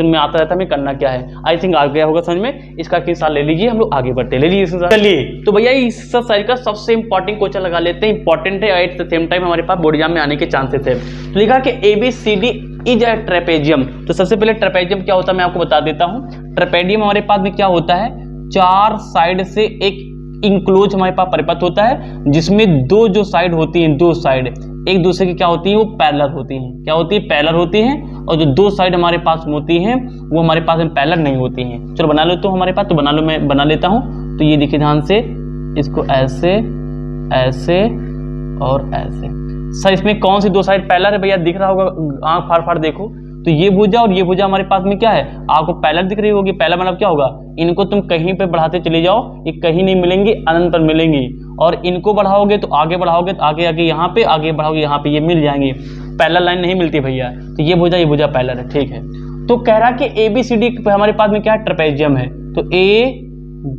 में आता रहता है हमें करना क्या है। आई थिंक आ गया होगा समझ में, इसका स्क्रीनशॉट ले लीजिए, हम लोग आगे बढ़ते, ले लीजिए चलिए। तो भैया इस साइड का सबसे इंपॉर्टेंट क्वेश्चन लगा लेते हैं, इंपॉर्टेंट है एट द सेम टाइम हमारे पास बोर्ड एग्जाम में आने के चांसेस है। तो लिखा कि ABCD इज अ ट्रेपेजियम। तो सबसे पहले ट्रेपेजियम क्या होता है मैं आपको बता देता हूँ। ट्रेपेजियम हमारे पास में क्या होता है, 4 साइड से एक इंक्लोज हमारे पास परिपथ होता है, जिसमें दो जो साइड होती हैं, दो साइड एक दूसरे की क्या होती है, वो पैरेलल होती हैं। क्या होती है, पैरेलल होती हैं, और जो दो साइड हमारे पास होती हैं वो हमारे पास में पैरेलल नहीं होती हैं। चलो बना लो तो हमारे पास, तो बना लो, मैं बना लेता हूँ। तो ये देखिए ध्यान से, इसको ऐसे ऐसे और ऐसे। सर इसमें कौन सी दो साइड पैरेलल है भैया, दिख रहा होगा, आंख फाड़ फाड़ देखो, तो ये भुजा और ये भुजा हमारे पास में क्या है, आपको पैरेलल दिख रही होगी। पैरेलल मतलब क्या होगा, इनको तुम कहीं पे बढ़ाते चले जाओ, ये कहीं नहीं मिलेंगी, अनंत पर मिलेंगी, और इनको बढ़ाओगे तो आगे बढ़ाओगे तो आगे आगे यहाँ पे, आगे बढ़ाओगे यहाँ पे, ये मिल जाएंगे। पैरेलल लाइन नहीं मिलती भैया, तो ये भुजा पैरेलल है, ठीक है। तो कह रहा कि ABCD हमारे पास में क्या है, ट्रेपेजियम है, तो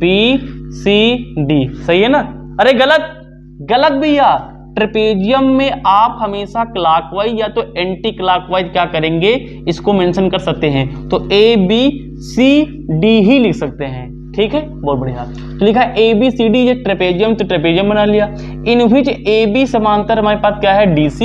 ABCD सही है ना। अरे गलत भैया, ट्रेपेजियम में आप हमेशा क्लॉकवाइज या तो एंटी क्लॉकवाइज क्या करेंगे, इसको मेंशन कर सकते हैं। तो ABCD ही लिख सकते हैं, ठीक है, बहुत बढ़िया। तो लिखा ABCD ये ट्रेपेजियम, तो ट्रेपेजियम बना लिया। इन विच AB समांतर हमारे पास क्या है, DC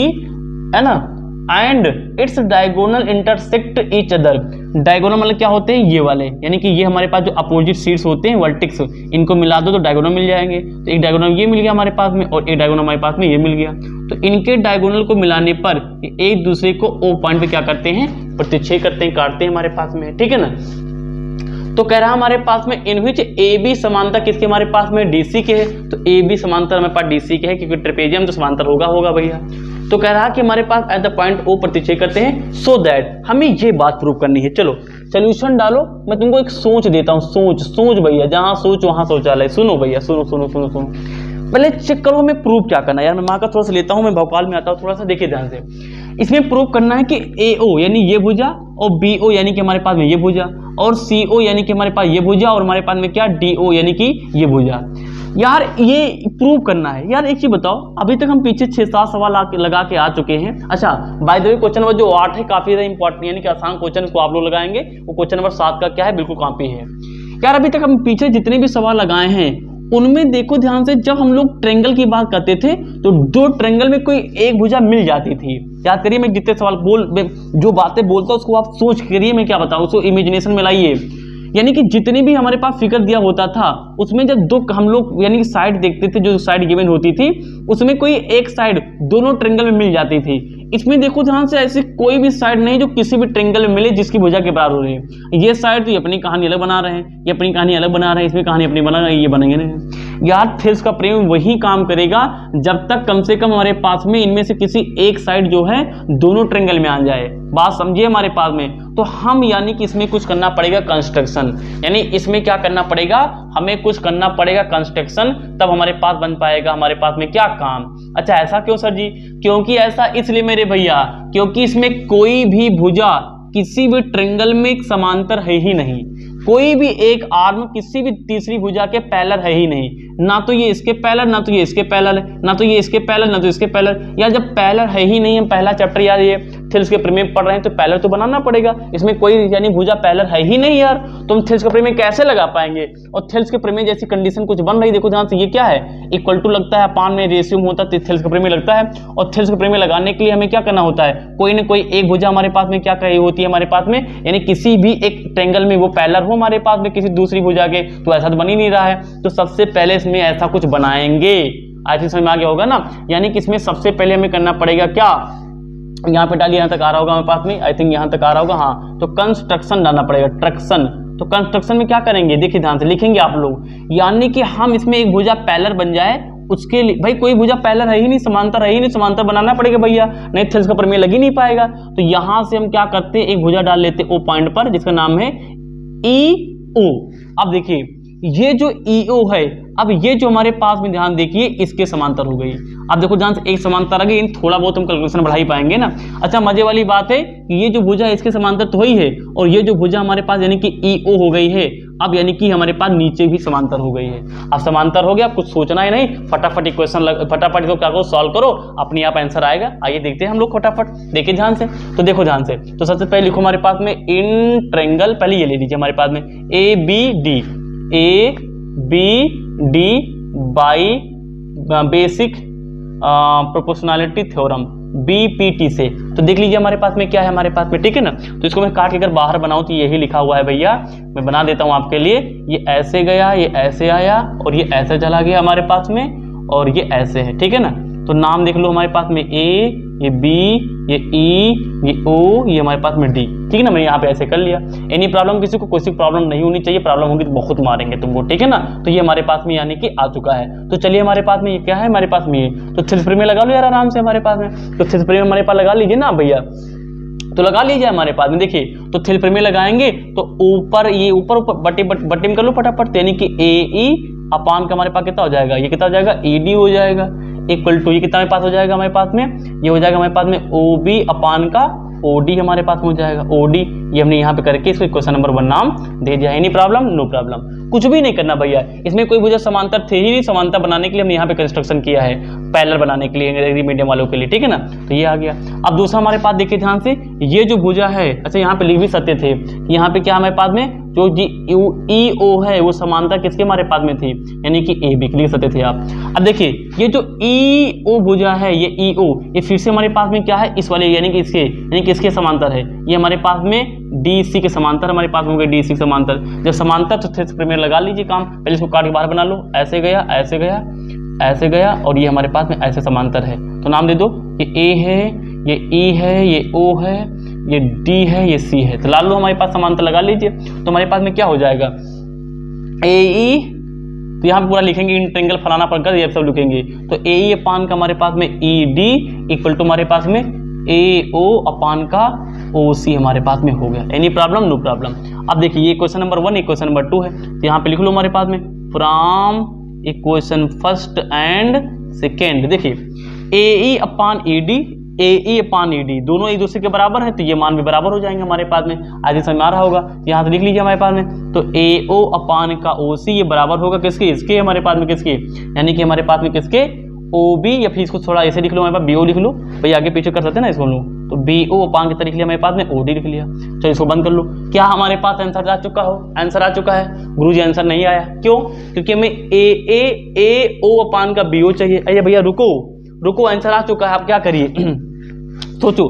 है ना, and its diagonal intersect each other. Diagonal मतलब क्या होते हैं, ये वाले, यानी कि ये हमारे पास जो अपोजिट सीड्स होते हैं, वर्टिक्स, इनको मिला दो तो डायगोनल मिल जाएंगे। तो एक डायगोनल ये मिल गया हमारे पास में, और एक डायगोनल हमारे पास में ये मिल गया। तो इनके डायगोनल को मिलाने पर एक दूसरे को O पॉइंट पे क्या करते हैं, प्रतिच्छेद करते हैं, काटते हैं हमारे पास में, ठीक है ना। तो कह रहा है हमारे पास में इन विच ए बी समांतर किसके हमारे पास में डीसी के है, तो ए बी समांतर हमारे पास डीसी के है, क्योंकि ट्रेपेजियम तो समांतर होगा भैया। तो कह रहा है कि हमारे पास एट द पॉइंट ओ प्रतिच्छेद करते हैं, सो दैट हमें ये बात प्रूव करनी है। चलो सोल्यूशन डालो, मैं तुमको एक सोच देता हूँ, सोच भैया, जहां सोच वहां शौचालय। सुनो भैया, सुनो सुनो सुनो सुनो, पहले चेक करो हमें प्रूव क्या करना है। यार मैं माँ का थोड़ा सा लेता हूँ, मैं भोपाल में आता हूँ, थोड़ा सा देखिए ध्यान से। इसमें प्रूव करना है कि AO यानी ये भुजा और BO यानी कि हमारे पास में ये भुजा और CO यानी कि हमारे पास ये भुजा और हमारे पास में क्या DO यानी कि ये भुजा। यार ये प्रूव करना है। यार एक चीज बताओ, अभी तक हम पीछे 6-7 सवाल लगा के आ चुके हैं। अच्छा by the way question number जो 8 है काफी ज्यादा इंपॉर्टेंट, यानी कि आसान क्वेश्चन, इसको आप लोग लगाएंगे। वो क्वेश्चन नंबर 7 का क्या है, बिल्कुल कॉपी है। यार अभी तक हम पीछे जितने भी सवाल लगाए हैं उनमें देखो ध्यान से, जब हम लोग ट्रेंगल की बात करते थे तो दो ट्रेंगल में कोई एक भुजा मिल जाती थी। याद करिए, मैं जितने सवाल जो बातें बोलता हूं उसको आप सोच करिए मैं क्या बताऊं, उसको इमेजिनेशन में लाइए। यानी कि जितने भी हमारे पास फिगर दिया होता था उसमें जब दो हम लोग यानी कि साइड देखते थे, जो साइड गिवन होती थी उसमें कोई एक साइड दोनों ट्रेंगल में मिल जाती थी। इसमें देखो ध्यान से, ऐसी कोई भी साइड नहीं जो किसी भी ट्रेंगल में मिले जिसकी भुजा के बराबर हो रही है। ये साइड तो ये अपनी कहानी अलग बना रहे हैं, ये अपनी कहानी अलग बना रहे हैं, इसमें कहानी अपनी बना रहे हैं, ये बनेंगे नहीं। यार थेल्स का प्रेम वही काम करेगा जब तक कम से कम हमारे पास में इनमें से किसी एक साइड जो है दोनों ट्रेंगल में आ जाए। बात समझिए हमारे पास में। तो हम यानी कि इसमें कुछ करना पड़ेगा कंस्ट्रक्शन, यानी इसमें क्या करना पड़ेगा, हमें कुछ करना पड़ेगा कंस्ट्रक्शन, तब हमारे पास बन पाएगा हमारे पास में क्या काम। अच्छा ऐसा क्यों सर जी, क्योंकि ऐसा इसलिए मेरे भैया, क्योंकि इसमें कोई भी भुजा किसी भी ट्रेंगल में समांतर है ही नहीं। कोई भी एक आर्म किसी भी तीसरी भुजा के पैरेलल है ही नहीं, ना तो ये इसके पैरेलल, ना तो ये इसके पैरेलल, ना तो ये इसके पैरेलल, ना तो इसके पैरेलल। यार जब पैरेलल है ही नहीं, हम पहला चैप्टर यार ये थेल्स के प्रमेय पढ़ रहे हैं तो पैरेलल तो बनाना पड़ेगा। इसमें कोई यानी भुजा पैरेलल है ही नहीं यार, तो हम थेल्स के प्रमेय कैसे लगा पाएंगे। और थेल्स के प्रमेय जैसी कंडीशन कुछ बन रही, देखो ध्यान से, ये क्या है, इक्वल टू लगता है, अपान में रेशियो होता है, थेल्स के प्रमेय लगता है। और थेल्स के प्रमेय लगाने के लिए हमें क्या करना होता है, कोई ना कोई एक भुजा हमारे पास में क्या कही होती है हमारे पास में, यानी किसी भी एक ट्रेंगल में वो पैरेलल हो हमारे पास में किसी दूसरी भुजा के। तो ऐसा तो बन ही नहीं रहा है, तो सबसे पहले इसमें ऐसा कुछ बनाएंगे। आई थिंक समझ में आ गया होगा ना। यानी कि इसमें सबसे पहले हमें करना पड़ेगा क्या, यहाँ पे डालिए, यहाँ तक आ रहा होगा हमारे पास में, आई थिंक यहाँ तक आ रहा होगा, हाँ। तो कंस्ट्रक्शन डालना पड़ेगा, ट्रक्शन। तो कंस्ट्रक्शन में क्या करेंगे, देखिए ध्यान से लिखेंगे आप लोग, यानी कि हम इसमें एक भुजा पैरेलल बन जाए, उसके लिए भाई कोई भुजा पैरेलल है ही नहीं, समांतर है ही नहीं, समांतर बनाना पड़ेगा भैया, नहीं थेल्स का प्रमेय लग ही नहीं पाएगा। तो यहां से हम क्या करते हैं, एक भुजा डाल लेते हैं ओ पॉइंट पर, जिसका नाम है EO। अब देखिए ये जो EO है, अब ये जो हमारे पास में ध्यान देखिए इसके समांतर हो गई। अब देखो ध्यान से, एक समांतर आ गई, थोड़ा बहुत हम कैलकुलेशन बढ़ा ही पाएंगे ना। अच्छा मजे वाली बात है कि ये जो भुजा इसके समांतर तो ही है, और ये जो भुजा हमारे पास यानी कि EO हो गई है, अब यानी कि हमारे पास नीचे भी समांतर हो गई है। अब समांतर हो गया, कुछ सोचना ही नहीं, फटाफट इक्वेशन फटाफट इसको क्या करो, सॉल्व करो, अपने आप आंसर आएगा। आइए देखते हैं हम लोग फटाफट, देखिए ध्यान से। तो देखो ध्यान से, तो सबसे पहले लिखो हमारे पास में इन ट्रेंगल, पहले ये ले लीजिए हमारे पास में ABD by basic proportionality theorem BPT से। तो देख लीजिए हमारे पास में क्या है हमारे पास में, ठीक है ना। तो इसको मैं काट के अगर बाहर बनाऊं तो यही लिखा हुआ है भैया, मैं बना देता हूं आपके लिए। ये ऐसे गया, ये ऐसे आया, और ये ऐसे चला गया हमारे पास में, और ये ऐसे है, ठीक है ना। तो नाम देख लो हमारे पास में A, ये B, ये E, ये O, ये हमारे पास में D, ठीक है ना। मैंने यहाँ पे ऐसे कर लिया। एनी प्रॉब्लम, किसी को कोई प्रॉब्लम नहीं होनी चाहिए, प्रॉब्लम होगी तो बहुत मारेंगे तुमको, ठीक है ना। तो ये हमारे पास में यानी कि आ चुका है। तो चलिए हमारे पास में ये क्या है, हमारे पास में ये, तो थेल्स प्रमेय लगा लो यार आराम से हमारे पास में। तो थेल्स प्रमेय हमारे पास लगा लीजिए ना भैया, तो लगा लीजिए हमारे पास में। देखिए तो थेल्स प्रमेय लगाएंगे तो ऊपर ये ऊपर बटे में कर लो फटाफट, यानी कि AE अपान का हमारे पास कितना हो जाएगा, ये कितना हो जाएगा, ED हो जाएगा, इक्वल टू ये कितना हमारे पास हो जाएगा हमारे पास में, ये हो जाएगा हमारे पास में OB अपान का OD हमारे पास में हो जाएगा, OD। ये हमने यहाँ पे करके इसको क्वेश्चन नंबर 1 नाम दे दिया। एनी प्रॉब्लम, नो प्रॉब्लम, कुछ भी नहीं करना भैया। इसमें कोई भुजा समांतर थे ही नहीं, समांतर बनाने के लिए हमने यहाँ पे कंस्ट्रक्शन किया है, पैरेलल बनाने के लिए अंग्रेजी मीडियम वालों के लिए, ठीक है ना। तो ये आ गया। अब दूसरा हमारे पास देखिए ध्यान से, ये जो भुजा है, अच्छा यहाँ पे लिख भी सकते थे, यहाँ पे क्या हमारे पास में जो EO है वो समांतर किसके हमारे पास में थी, यानी कि AB लिख सकते थे आप। अब देखिए ये जो EO भुजा है, ये EO, ये फिर से हमारे पास में क्या है, इस वाले यानी कि इसके समांतर है। ये हमारे पास में DC के समांतर हमारे पास होंगे, DC के समांतर। जब समांतर तो थेल्स प्रमेय लगा लीजिए काम, पहले इसको काट के बाहर बना लो, ऐसे गया, ऐसे गया, ऐसे गया, और ये हमारे पास में ऐसे समांतर है। तो नाम दे दो, ये A है, ये E है, ये O है, ये डी है, ये सी है। तो ला लो हमारे पास समांतर लगा लीजिए। तो हमारे पास में क्या हो जाएगा, ए ई, तो यहाँ पे पूरा लिखेंगे इन ट्रेंगल फलाना पढ़कर ये सब लिखेंगे। तो ए ई अपान का हमारे पास में ई डी इक्वल टू हमारे पास में ए ओ अपान का ओ सी हमारे पास में हो गया। Any problem? No problem. अब देखिए ये क्वेश्चन नंबर 1, क्वेश्चन नंबर 2 है। तो यहाँ पे लिख लो हमारे पास में from equation first and second. देखिए ए ई अपान ई डी, ए ई अपान ई डी दोनों एक दूसरे के बराबर है, तो ये मान भी बराबर हो जाएंगे हमारे पास में। आज समझ में आ रहा होगा, यहाँ से लिख लीजिए हमारे पास में। तो ए ओ अपान का ओ सी ये बराबर होगा किसके, इसके हमारे पास में किसके, यानी कि हमारे पास में किसके, ओ बी, या फिर इसको थोड़ा ऐसे लिख लो हमारे पास बी ओ लिख लो, भाई आगे पीछे कर सकते हैं ना इसको लो। तो बी ओ अपान की तरह लिख लिया हमारे पास में, ओ डी लिख लिया। चलो इसको बंद कर लो। क्या हमारे पास आंसर आ चुका हो, आंसर आ चुका है? गुरुजी आंसर नहीं आया, क्यों? क्योंकि हमें ए ओ अपान का बी ओ चाहिए। अरे भैया रुको, आंसर आ चुका है, आप क्या करिए सोचो,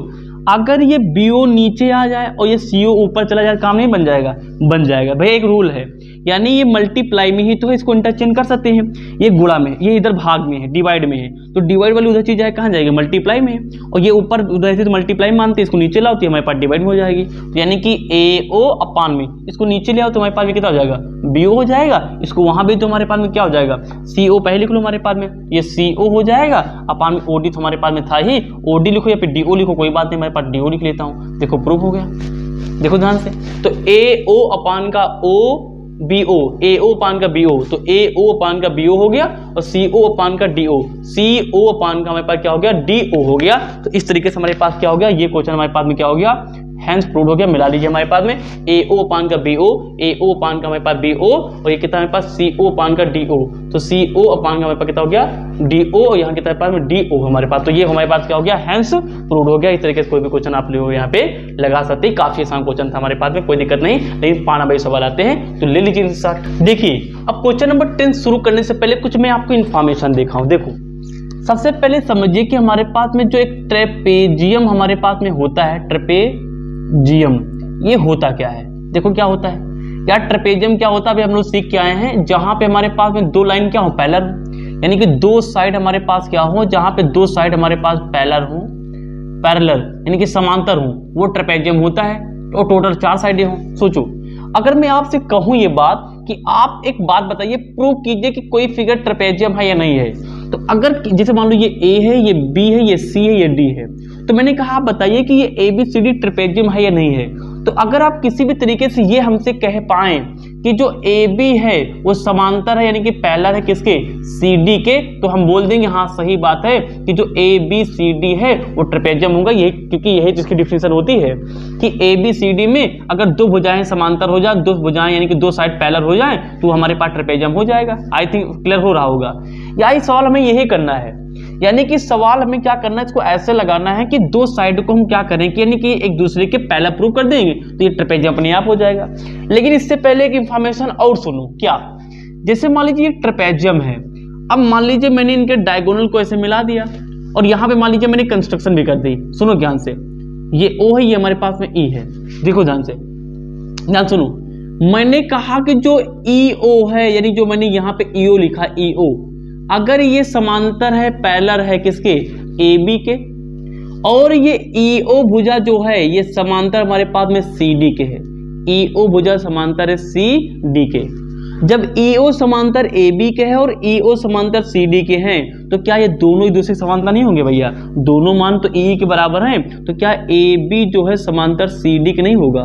अगर ये बीओ नीचे आ जाए और ये सीओ ऊपर चला जाए, काम नहीं बन जाएगा? बन जाएगा भैया, एक रूल है, यानी ये मल्टीप्लाई में ही तो है, इसको इंटरचेंज कर सकते हैं। ये गुणा में, ये इधर भाग में है, डिवाइड में है, तो डिवाइड वाली उधर चीज जाए कहाँ जाएगी, मल्टीप्लाई में है। और ये ऊपर उधर से तो मल्टीप्लाई मानते हैं, इसको नीचे लाओ तो हमारे पास डिवाइड में हो जाएगी। तो यानी कि ए ओ अपान में इसको नीचे ले आओ तो हमारे पास में कितना हो जाएगा, बीओ हो जाएगा। इसको वहां भी तो हमारे पास में क्या हो जाएगा, सीओ पहले लिख लो हमारे पास में, ये सीओ हो जाएगा। अपान में ओडी तो हमारे पास में था ही, ओडी लिखो या फिर डीओ लिखो, कोई बात नहीं, हमारे पास डीओ लिख लेता हूँ। देखो प्रूफ हो गया, देखो ध्यान से। तो ए ओ अपान का ओ बी ओ, ए ओ अपान का बी ओ, तो ए ओ अपान का बी ओ हो गया, और सी ओ अपान का डी ओ, सी ओ अपान का हमारे पास क्या हो गया, डी ओ हो गया। तो इस तरीके से हमारे पास क्या हो गया, ये क्वेश्चन हमारे पास में क्या हो गया, हैंस प्रूव हो गया। मिला लीजिए हमारे पास में ए ओ अपान का बी ओ, ए ओ अपान का हमारे पास बी ओ, और ये कितना हमारे पास सी ओ अपान का डी ओ, तो सी ओ अपान का हमारे पास कितना हो गया, डी ओ, और यहाँ कितना पास में डी ओ हमारे पास। तो ये हमारे पास क्या हो गया, हैंस प्रूव हो गया। इस तरीके से कोई भी क्वेश्चन आप लोग यहाँ पे लगा सकते हैं। काफी आसान क्वेश्चन था हमारे पास में, कोई दिक्कत नहीं, लेकिन पाना भाई सवाल आते हैं तो ले लीजिए स्टार्ट। देखिए अब क्वेश्चन नंबर 10 शुरू करने से पहले कुछ मैं आपको इन्फॉर्मेशन दिखाऊं। देखो सबसे पहले समझिए कि हमारे पास में जो एक ट्रेपेजियम हमारे पास में होता है, ट्रेपेजियम, ये होता क्या है? देखो क्या होता है यार, ट्रेपेजियम क्या होता है अभी हम लोग सीख के आए हैं, जहां पे हमारे पास में दो लाइन क्या हो, पैरेलल, यानी कि दो साइड हमारे पास क्या हो, जहां पे दो साइड हमारे पास पैरेलल हो, पैरेलल यानी कि समांतर हो, वो ट्रेपेजियम होता है। और टोटल 4 साइडें हो। सोचो अगर मैं आपसे कहूं ये बात कि आप एक बात बताइए, प्रूव कीजिए कि कोई फिगर ट्रेपेजियम है या नहीं है। तो अगर जैसे मान लो ये ए है, ये बी है, ये सी है, ये डी है, तो मैंने कहा आप बताइए कि ये A B C D trapezium है या नहीं है। तो अगर आप किसी भी तरीके से ये हमसे कह पाए कि जो ए बी है वो समांतर है, यानी कि पैरेलल है किसके, सी डी के, तो हम बोल देंगे हाँ सही बात है कि जो ए बी सी डी है वो ट्रेपेजियम होगा। यही क्योंकि यही जिसकी डिफिनेशन होती है कि ए बी सी डी में अगर दो भुजाएं समांतर हो जाए, दो भुजाएं यानी कि दो साइड पैरेलल हो जाए, तो हमारे पास ट्रेपेजियम हो जाएगा। आई थिंक क्लियर हो रहा होगा। या इस सवाल हमें यही करना है, यानी कि सवाल हमें क्या करना है, इसको ऐसे लगाना है कि दो साइड को हम क्या करें कि यानी कि एक दूसरे के पैरेलल प्रूव कर देंगे, तो ये ट्रेपेजियम अपने आप हो जाएगा। लेकिन इससे पहले एक इंफॉर्मेशन और सुनो। क्या? जैसे मान लीजिए ये ट्रेपेजियम है, अब मान लीजिए मैंने इनके डायगोनल को ऐसे मिला दिया, और यहां पे मान लीजिए मैंने कंस्ट्रक्शन भी कर दी। सुनो ध्यान से, ये ओ है, ये हमारे पास में ई है। देखो ध्यान से, ध्यान सुनो, मैंने कहा कि जो ई ओ है, यानी जो मैंने यहाँ पे ई ओ लिखा, ई ओ, अगर ये समांतर है, पैरेलल है किसके, ए बी के, और ये ई ओ भुजा जो है ये समांतर हमारे पास में सी डी के है। ई ओ भुजा समांतर है सी डी के। जब ई ओ समांतर ए बी के है और ई ओ समांतर सी डी के हैं, तो क्या ये दोनों एक दूसरे समांतर नहीं होंगे भैया? दोनों मान तो ई के बराबर हैं, तो क्या ए बी जो है समांतर सी डी के नहीं होगा?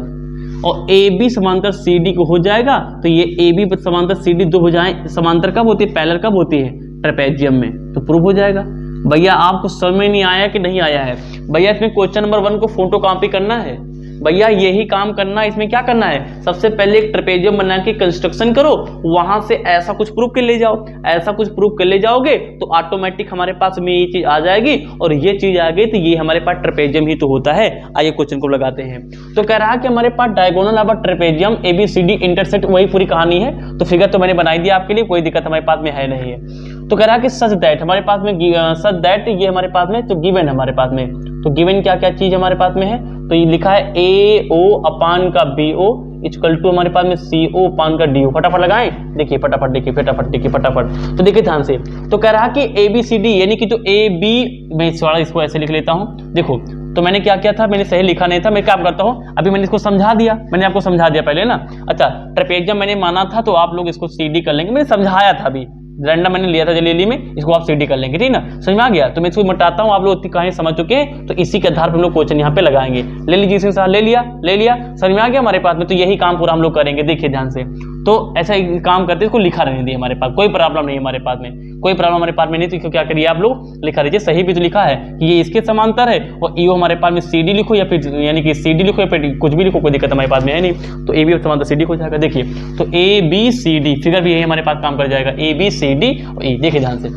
और ए बी समांतर सी डी को हो जाएगा, तो ये ए बी समांतर सी डी दो भुजाएं समांतर कब होती है, पैरेलल कब होती है, ट्रेपेजियम में, तो प्रूव हो जाएगा। भैया आपको समझ में नहीं आया कि नहीं आया है? भैया इसमें क्वेश्चन नंबर 1 को फोटो कॉपी करना है भैया, यही काम करना है। इसमें क्या करना है, सबसे पहले एक ट्रेपेजियम बना के कंस्ट्रक्शन करो, वहां से ऐसा कुछ प्रूफ कर ले जाओ। ऐसा कुछ प्रूफ कर ले जाओगे तो ऑटोमेटिक हमारे पास में ये चीज आ जाएगी, और ये चीज आ गई तो ये हमारे पास ट्रेपेजियम ही तो होता है। आइए क्वेश्चन को लगाते हैं। तो कह रहा है कि हमारे पास diagonal of trapezium A B C D intersect, वही पूरी कहानी है। तो फिगर तो मैंने बनाई दी आपके लिए, कोई दिक्कत हमारे पास में है नहीं है। तो कह रहा है कि सच दैट हमारे पास में, सच दैट ये हमारे पास में तो गिवन हमारे पास में, तो गिवन क्या क्या चीज हमारे पास में है, तो ये लिखा है ए ओ अपान का बी ओ इक्वल टू हमारे पास में सी ओ अपान का डी ओ। फटाफट लगाएं, देखिए फटाफट, देखिए फटाफट, देखिए फटाफट। तो देखिए ध्यान से, तो कह रहा है कि ए बी सी डी यानी कि जो ए बी, मैं थोड़ा इसको ऐसे लिख लेता हूं। देखो तो मैंने क्या किया था, मैंने सही लिखा नहीं था, मैं क्या करता हूँ अभी मैंने इसको समझा दिया, मैंने आपको समझा दिया पहले ना। अच्छा ट्रेपेजियम मैंने माना था तो आप लोग इसको CD कर लेंगे, मैंने समझाया था अभी, रैंडम मैंने लिया था जल्दी में, इसको आप CD कर लेंगे, ठीक ना, समझ में आ गया। तो मैं इसको मिटाता हूँ, आप लोग इतनी कहानी समझ चुके हैं, तो इसी के आधार पर हम लोग क्वेश्चन यहाँ पे लगाएंगे। ले लीजिए इसी साल, ले लिया, समझ में आ गया हमारे पास में। तो यही काम पूरा हम लोग करेंगे, देखिए ध्यान से। तो ऐसा ही काम करते, इसको लिखा रहने दिए, हमारे पास कोई प्रॉब्लम नहीं है, हमारे पास में कोई प्रॉब्लम हमारे पास में नहीं। तो क्या करिए आप लोग लिखा रहिए, सही भी तो लिखा है कि ये इसके समांतर है, और ईओ हमारे पास में CD लिखो या फिर यानी कि CD लिखो या फिर कुछ भी लिखो, कोई दिक्कत हमारे पास में है नहीं। तो AB समांतर CD हो जाएगा। देखिए तो ABCD फिगर भी यही हमारे पास काम कर जाएगा, ABCD और E। देखिए ध्यान से,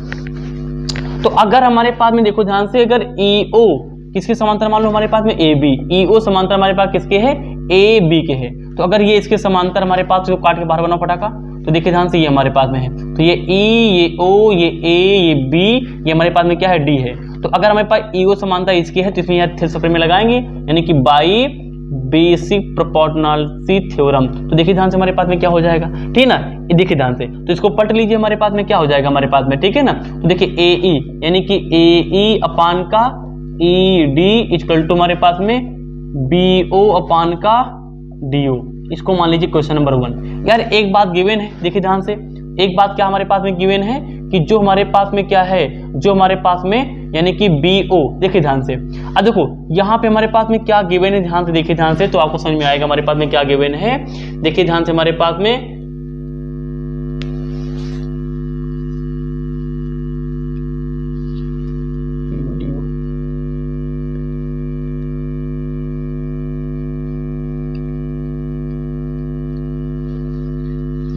तो अगर हमारे पास में देखो ध्यान से, अगर EO किसके समांतर मान लो हमारे पास में AB, EO समांतर हमारे पास किसके है, AB के है। तो अगर ये इसके समांतर हमारे पास, तो काट के बाहर बनाओ फटाका, तो देखिए ध्यान से ये हमारे पास में है, तो ये E, ये O, ये A, ये B, ये हमारे पास में क्या है, D है। तो अगर हमारे पास EO समांतर इसकी है तो इसमें यहाँ थेल्स प्रमेय लगाएंगे, यानी कि बाई बेसिक प्रोपोर्शनलिटी थ्योरम। तो देखिए ध्यान से हमारे पास में क्या हो जाएगा, ठीक ना, ये देखिए ध्यान से, तो इसको पढ़ लीजिए, हमारे पास में क्या हो जाएगा हमारे पास में, ठीक है ना। तो देखिए AE यानी कि AE अपान का ED इक्वल टू हमारे पास में BO अपान का DO। इसको मान लीजिए क्वेश्चन नंबर 1। यार एक बात गिवन है, देखिए ध्यान से, एक बात क्या हमारे पास में गिवन है कि जो हमारे पास में क्या है, जो हमारे पास में यानी कि BO, देखिए ध्यान से। अब देखो यहाँ पे हमारे पास में क्या गिवन है, ध्यान से देखिए ध्यान से, तो आपको समझ में आएगा हमारे पास में क्या गिवन है। देखिए ध्यान से, हमारे पास में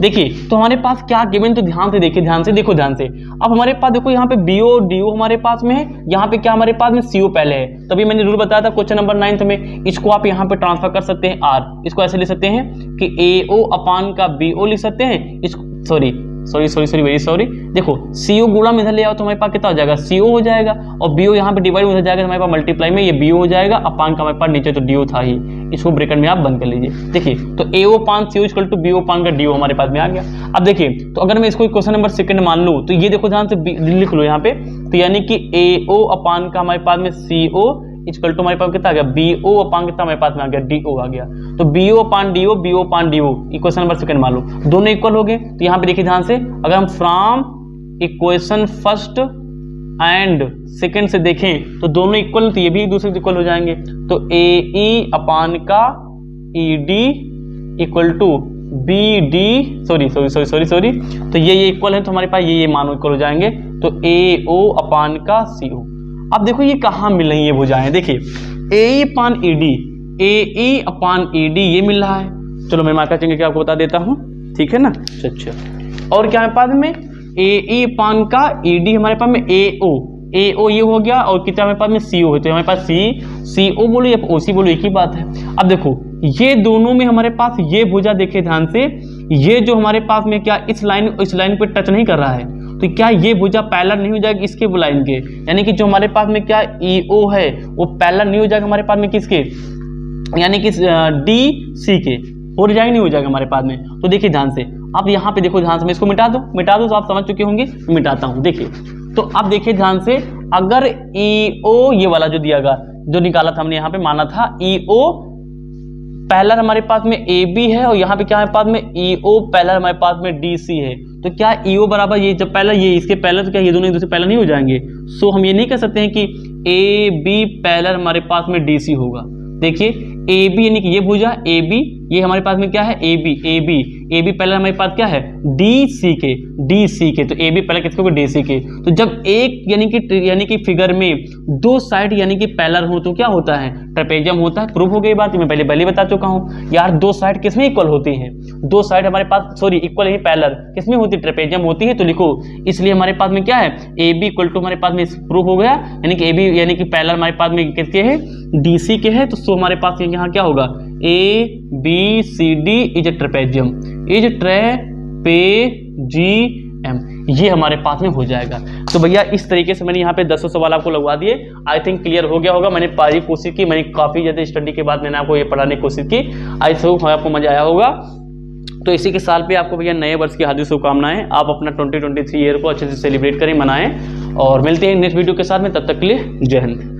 देखिए तो हमारे पास क्या गिवन, तो ध्यान से देखिए, ध्यान से देखो, ध्यान से। अब हमारे पास देखो यहाँ पे BO DO हमारे पास में है, यहाँ पे क्या हमारे पास में CO पहले है। तभी मैंने रूल बताया था क्वेश्चन नंबर 9 में, इसको आप यहाँ पे ट्रांसफर कर सकते हैं R, इसको ऐसे लिख सकते हैं कि AO अपान का BO लिख सकते हैं, इसको सॉरी वेरी सॉरी, देखो CO गुणा में इधर ले आओ तो हमारे पास कितना हो जाएगा, CO हो जाएगा, और BO यहाँ पे डिवाइड उधर जाएगा, हमारे पास मल्टीप्लाई में ये BO हो जाएगा, अपान का हमारे पास नीचे तो DO था ही, इसको ब्रैकेट में आप बंद कर लीजिए। देखिए तो AO upon CO equal to BO upon का DO हमारे पास में आ गया। अब देखिए तो अगर मैं इसको क्वेश्चन नंबर 2 मान लूँ, तो ये देखो ध्यान से लिख लो यहाँ पे, तो यानी कि AO अपान का हमारे पास में CO इक्वल टू हमारे पास कितना आ गया, BO अपान कितना हमारे पास में आ गया, DO आ गया। तो BO upon DO equation number 2 मान लो, दोनों इक्वल हो गए। तो यहाँ पे देखिए ध्यान से, अगर हम from equation first and second से देखें तो दोनों इक्वल, तो ये भी एक दूसरे से इक्वल हो जाएंगे। तो AE अपान का ED equal to BD sorry, तो ये इक्वल है, तो हमारे पास ये मान इक्वल हो जाएंगे। तो AO अपान का CO। अब देखो ये कहाँ मिल रही है भुजाएं, देखिए AE अपान ED, AE अपान ED ये मिल रहा है। चलो मैं मार्कर चिन्ह के आपको बता देता हूँ, ठीक है ना। अच्छा और क्या है पास में, AE अपान का ED हमारे पास में AO ये हो गया, और कितना हमारे पास में CO है, तो हमारे पास CO बोलो या OC बोलो एक ही बात है। अब देखो ये दोनों में हमारे पास ये भुजा देखिए ध्यान से, ये जो हमारे पास में क्या इस लाइन पे टच नहीं कर रहा है, तो क्या ये भुजा पैरेलल नहीं हो जाएगी इसके लाइन के, यानी कि जो हमारे पास में क्या EO है वो पैरेलल नहीं हो जाएगा हमारे पास में किसके, यानी कि DC के, हो जाएगा नहीं हो जाएगा हमारे पास में। तो देखिए ध्यान से, आप यहाँ पे देखो ध्यान से, मैं इसको मिटा दो तो आप समझ चुके होंगे, मिटाता हूँ। देखिए तो अब देखिए ध्यान से, अगर EO ये वाला जो दिया गया, जो निकाला था हमने यहाँ पे माना था EO पैरेलल हमारे पास में AB है, और यहाँ पे क्या हमारे पास में EO पैरेलल हमारे पास में DC है। तो क्या EO बराबर ये जब पैरेलल ये इसके पैरेलल, तो क्या ये दोनों एक दूसरे पैरेलल नहीं हो जाएंगे। सो हम ये नहीं कह सकते हैं कि AB पैरेलल हमारे पास में DC होगा। देखिए AB यानी कि ये भुजा AB, ये हमारे पास में क्या है AB पहले हमारे पास क्या है DC के, तो AB पहले किसके होगा DC के। तो जब एक यानी कि फिगर में दो साइड यानी कि पैरेलल हो तो क्या होता है, ट्रेपेजियम होता है। प्रूफ हो गई बात, मैं पहले बता चुका हूँ यार। दो साइड किसमें इक्वल होती हैं, दो साइड हमारे पास सॉरी इक्वल ही पैरेलल किसमें होती है, ट्रेपेजियम होती है। तो लिखो, इसलिए हमारे पास में क्या है AB इक्वल टू हमारे पास में प्रूफ हो गया, यानी कि AB यानी कि पैरेलल हमारे पास में किसके है DC के है। तो सो हमारे पास यहाँ क्या होगा ABCD is a trapezium, is trapezium, ये हमारे पास में हो जाएगा। तो भैया इस तरीके से मैंने यहाँ पे 10 सवाल आपको लगवा दिए। आई थिंक क्लियर हो गया होगा। मैंने पारी कोशिश की, मैंने काफ़ी ज़्यादा स्टडी के बाद मैंने आपको ये पढ़ाने की कोशिश की। आई होप आपको मजा आया होगा। तो इसी के साल पे आपको भैया नए वर्ष की हार्दिक शुभकामनाएं। आप अपना 2023 ईयर को अच्छे से सेलिब्रेट करें, मनाएं, और मिलते हैं नेक्स्ट वीडियो के साथ में। तब तक के लिए जय हिंद।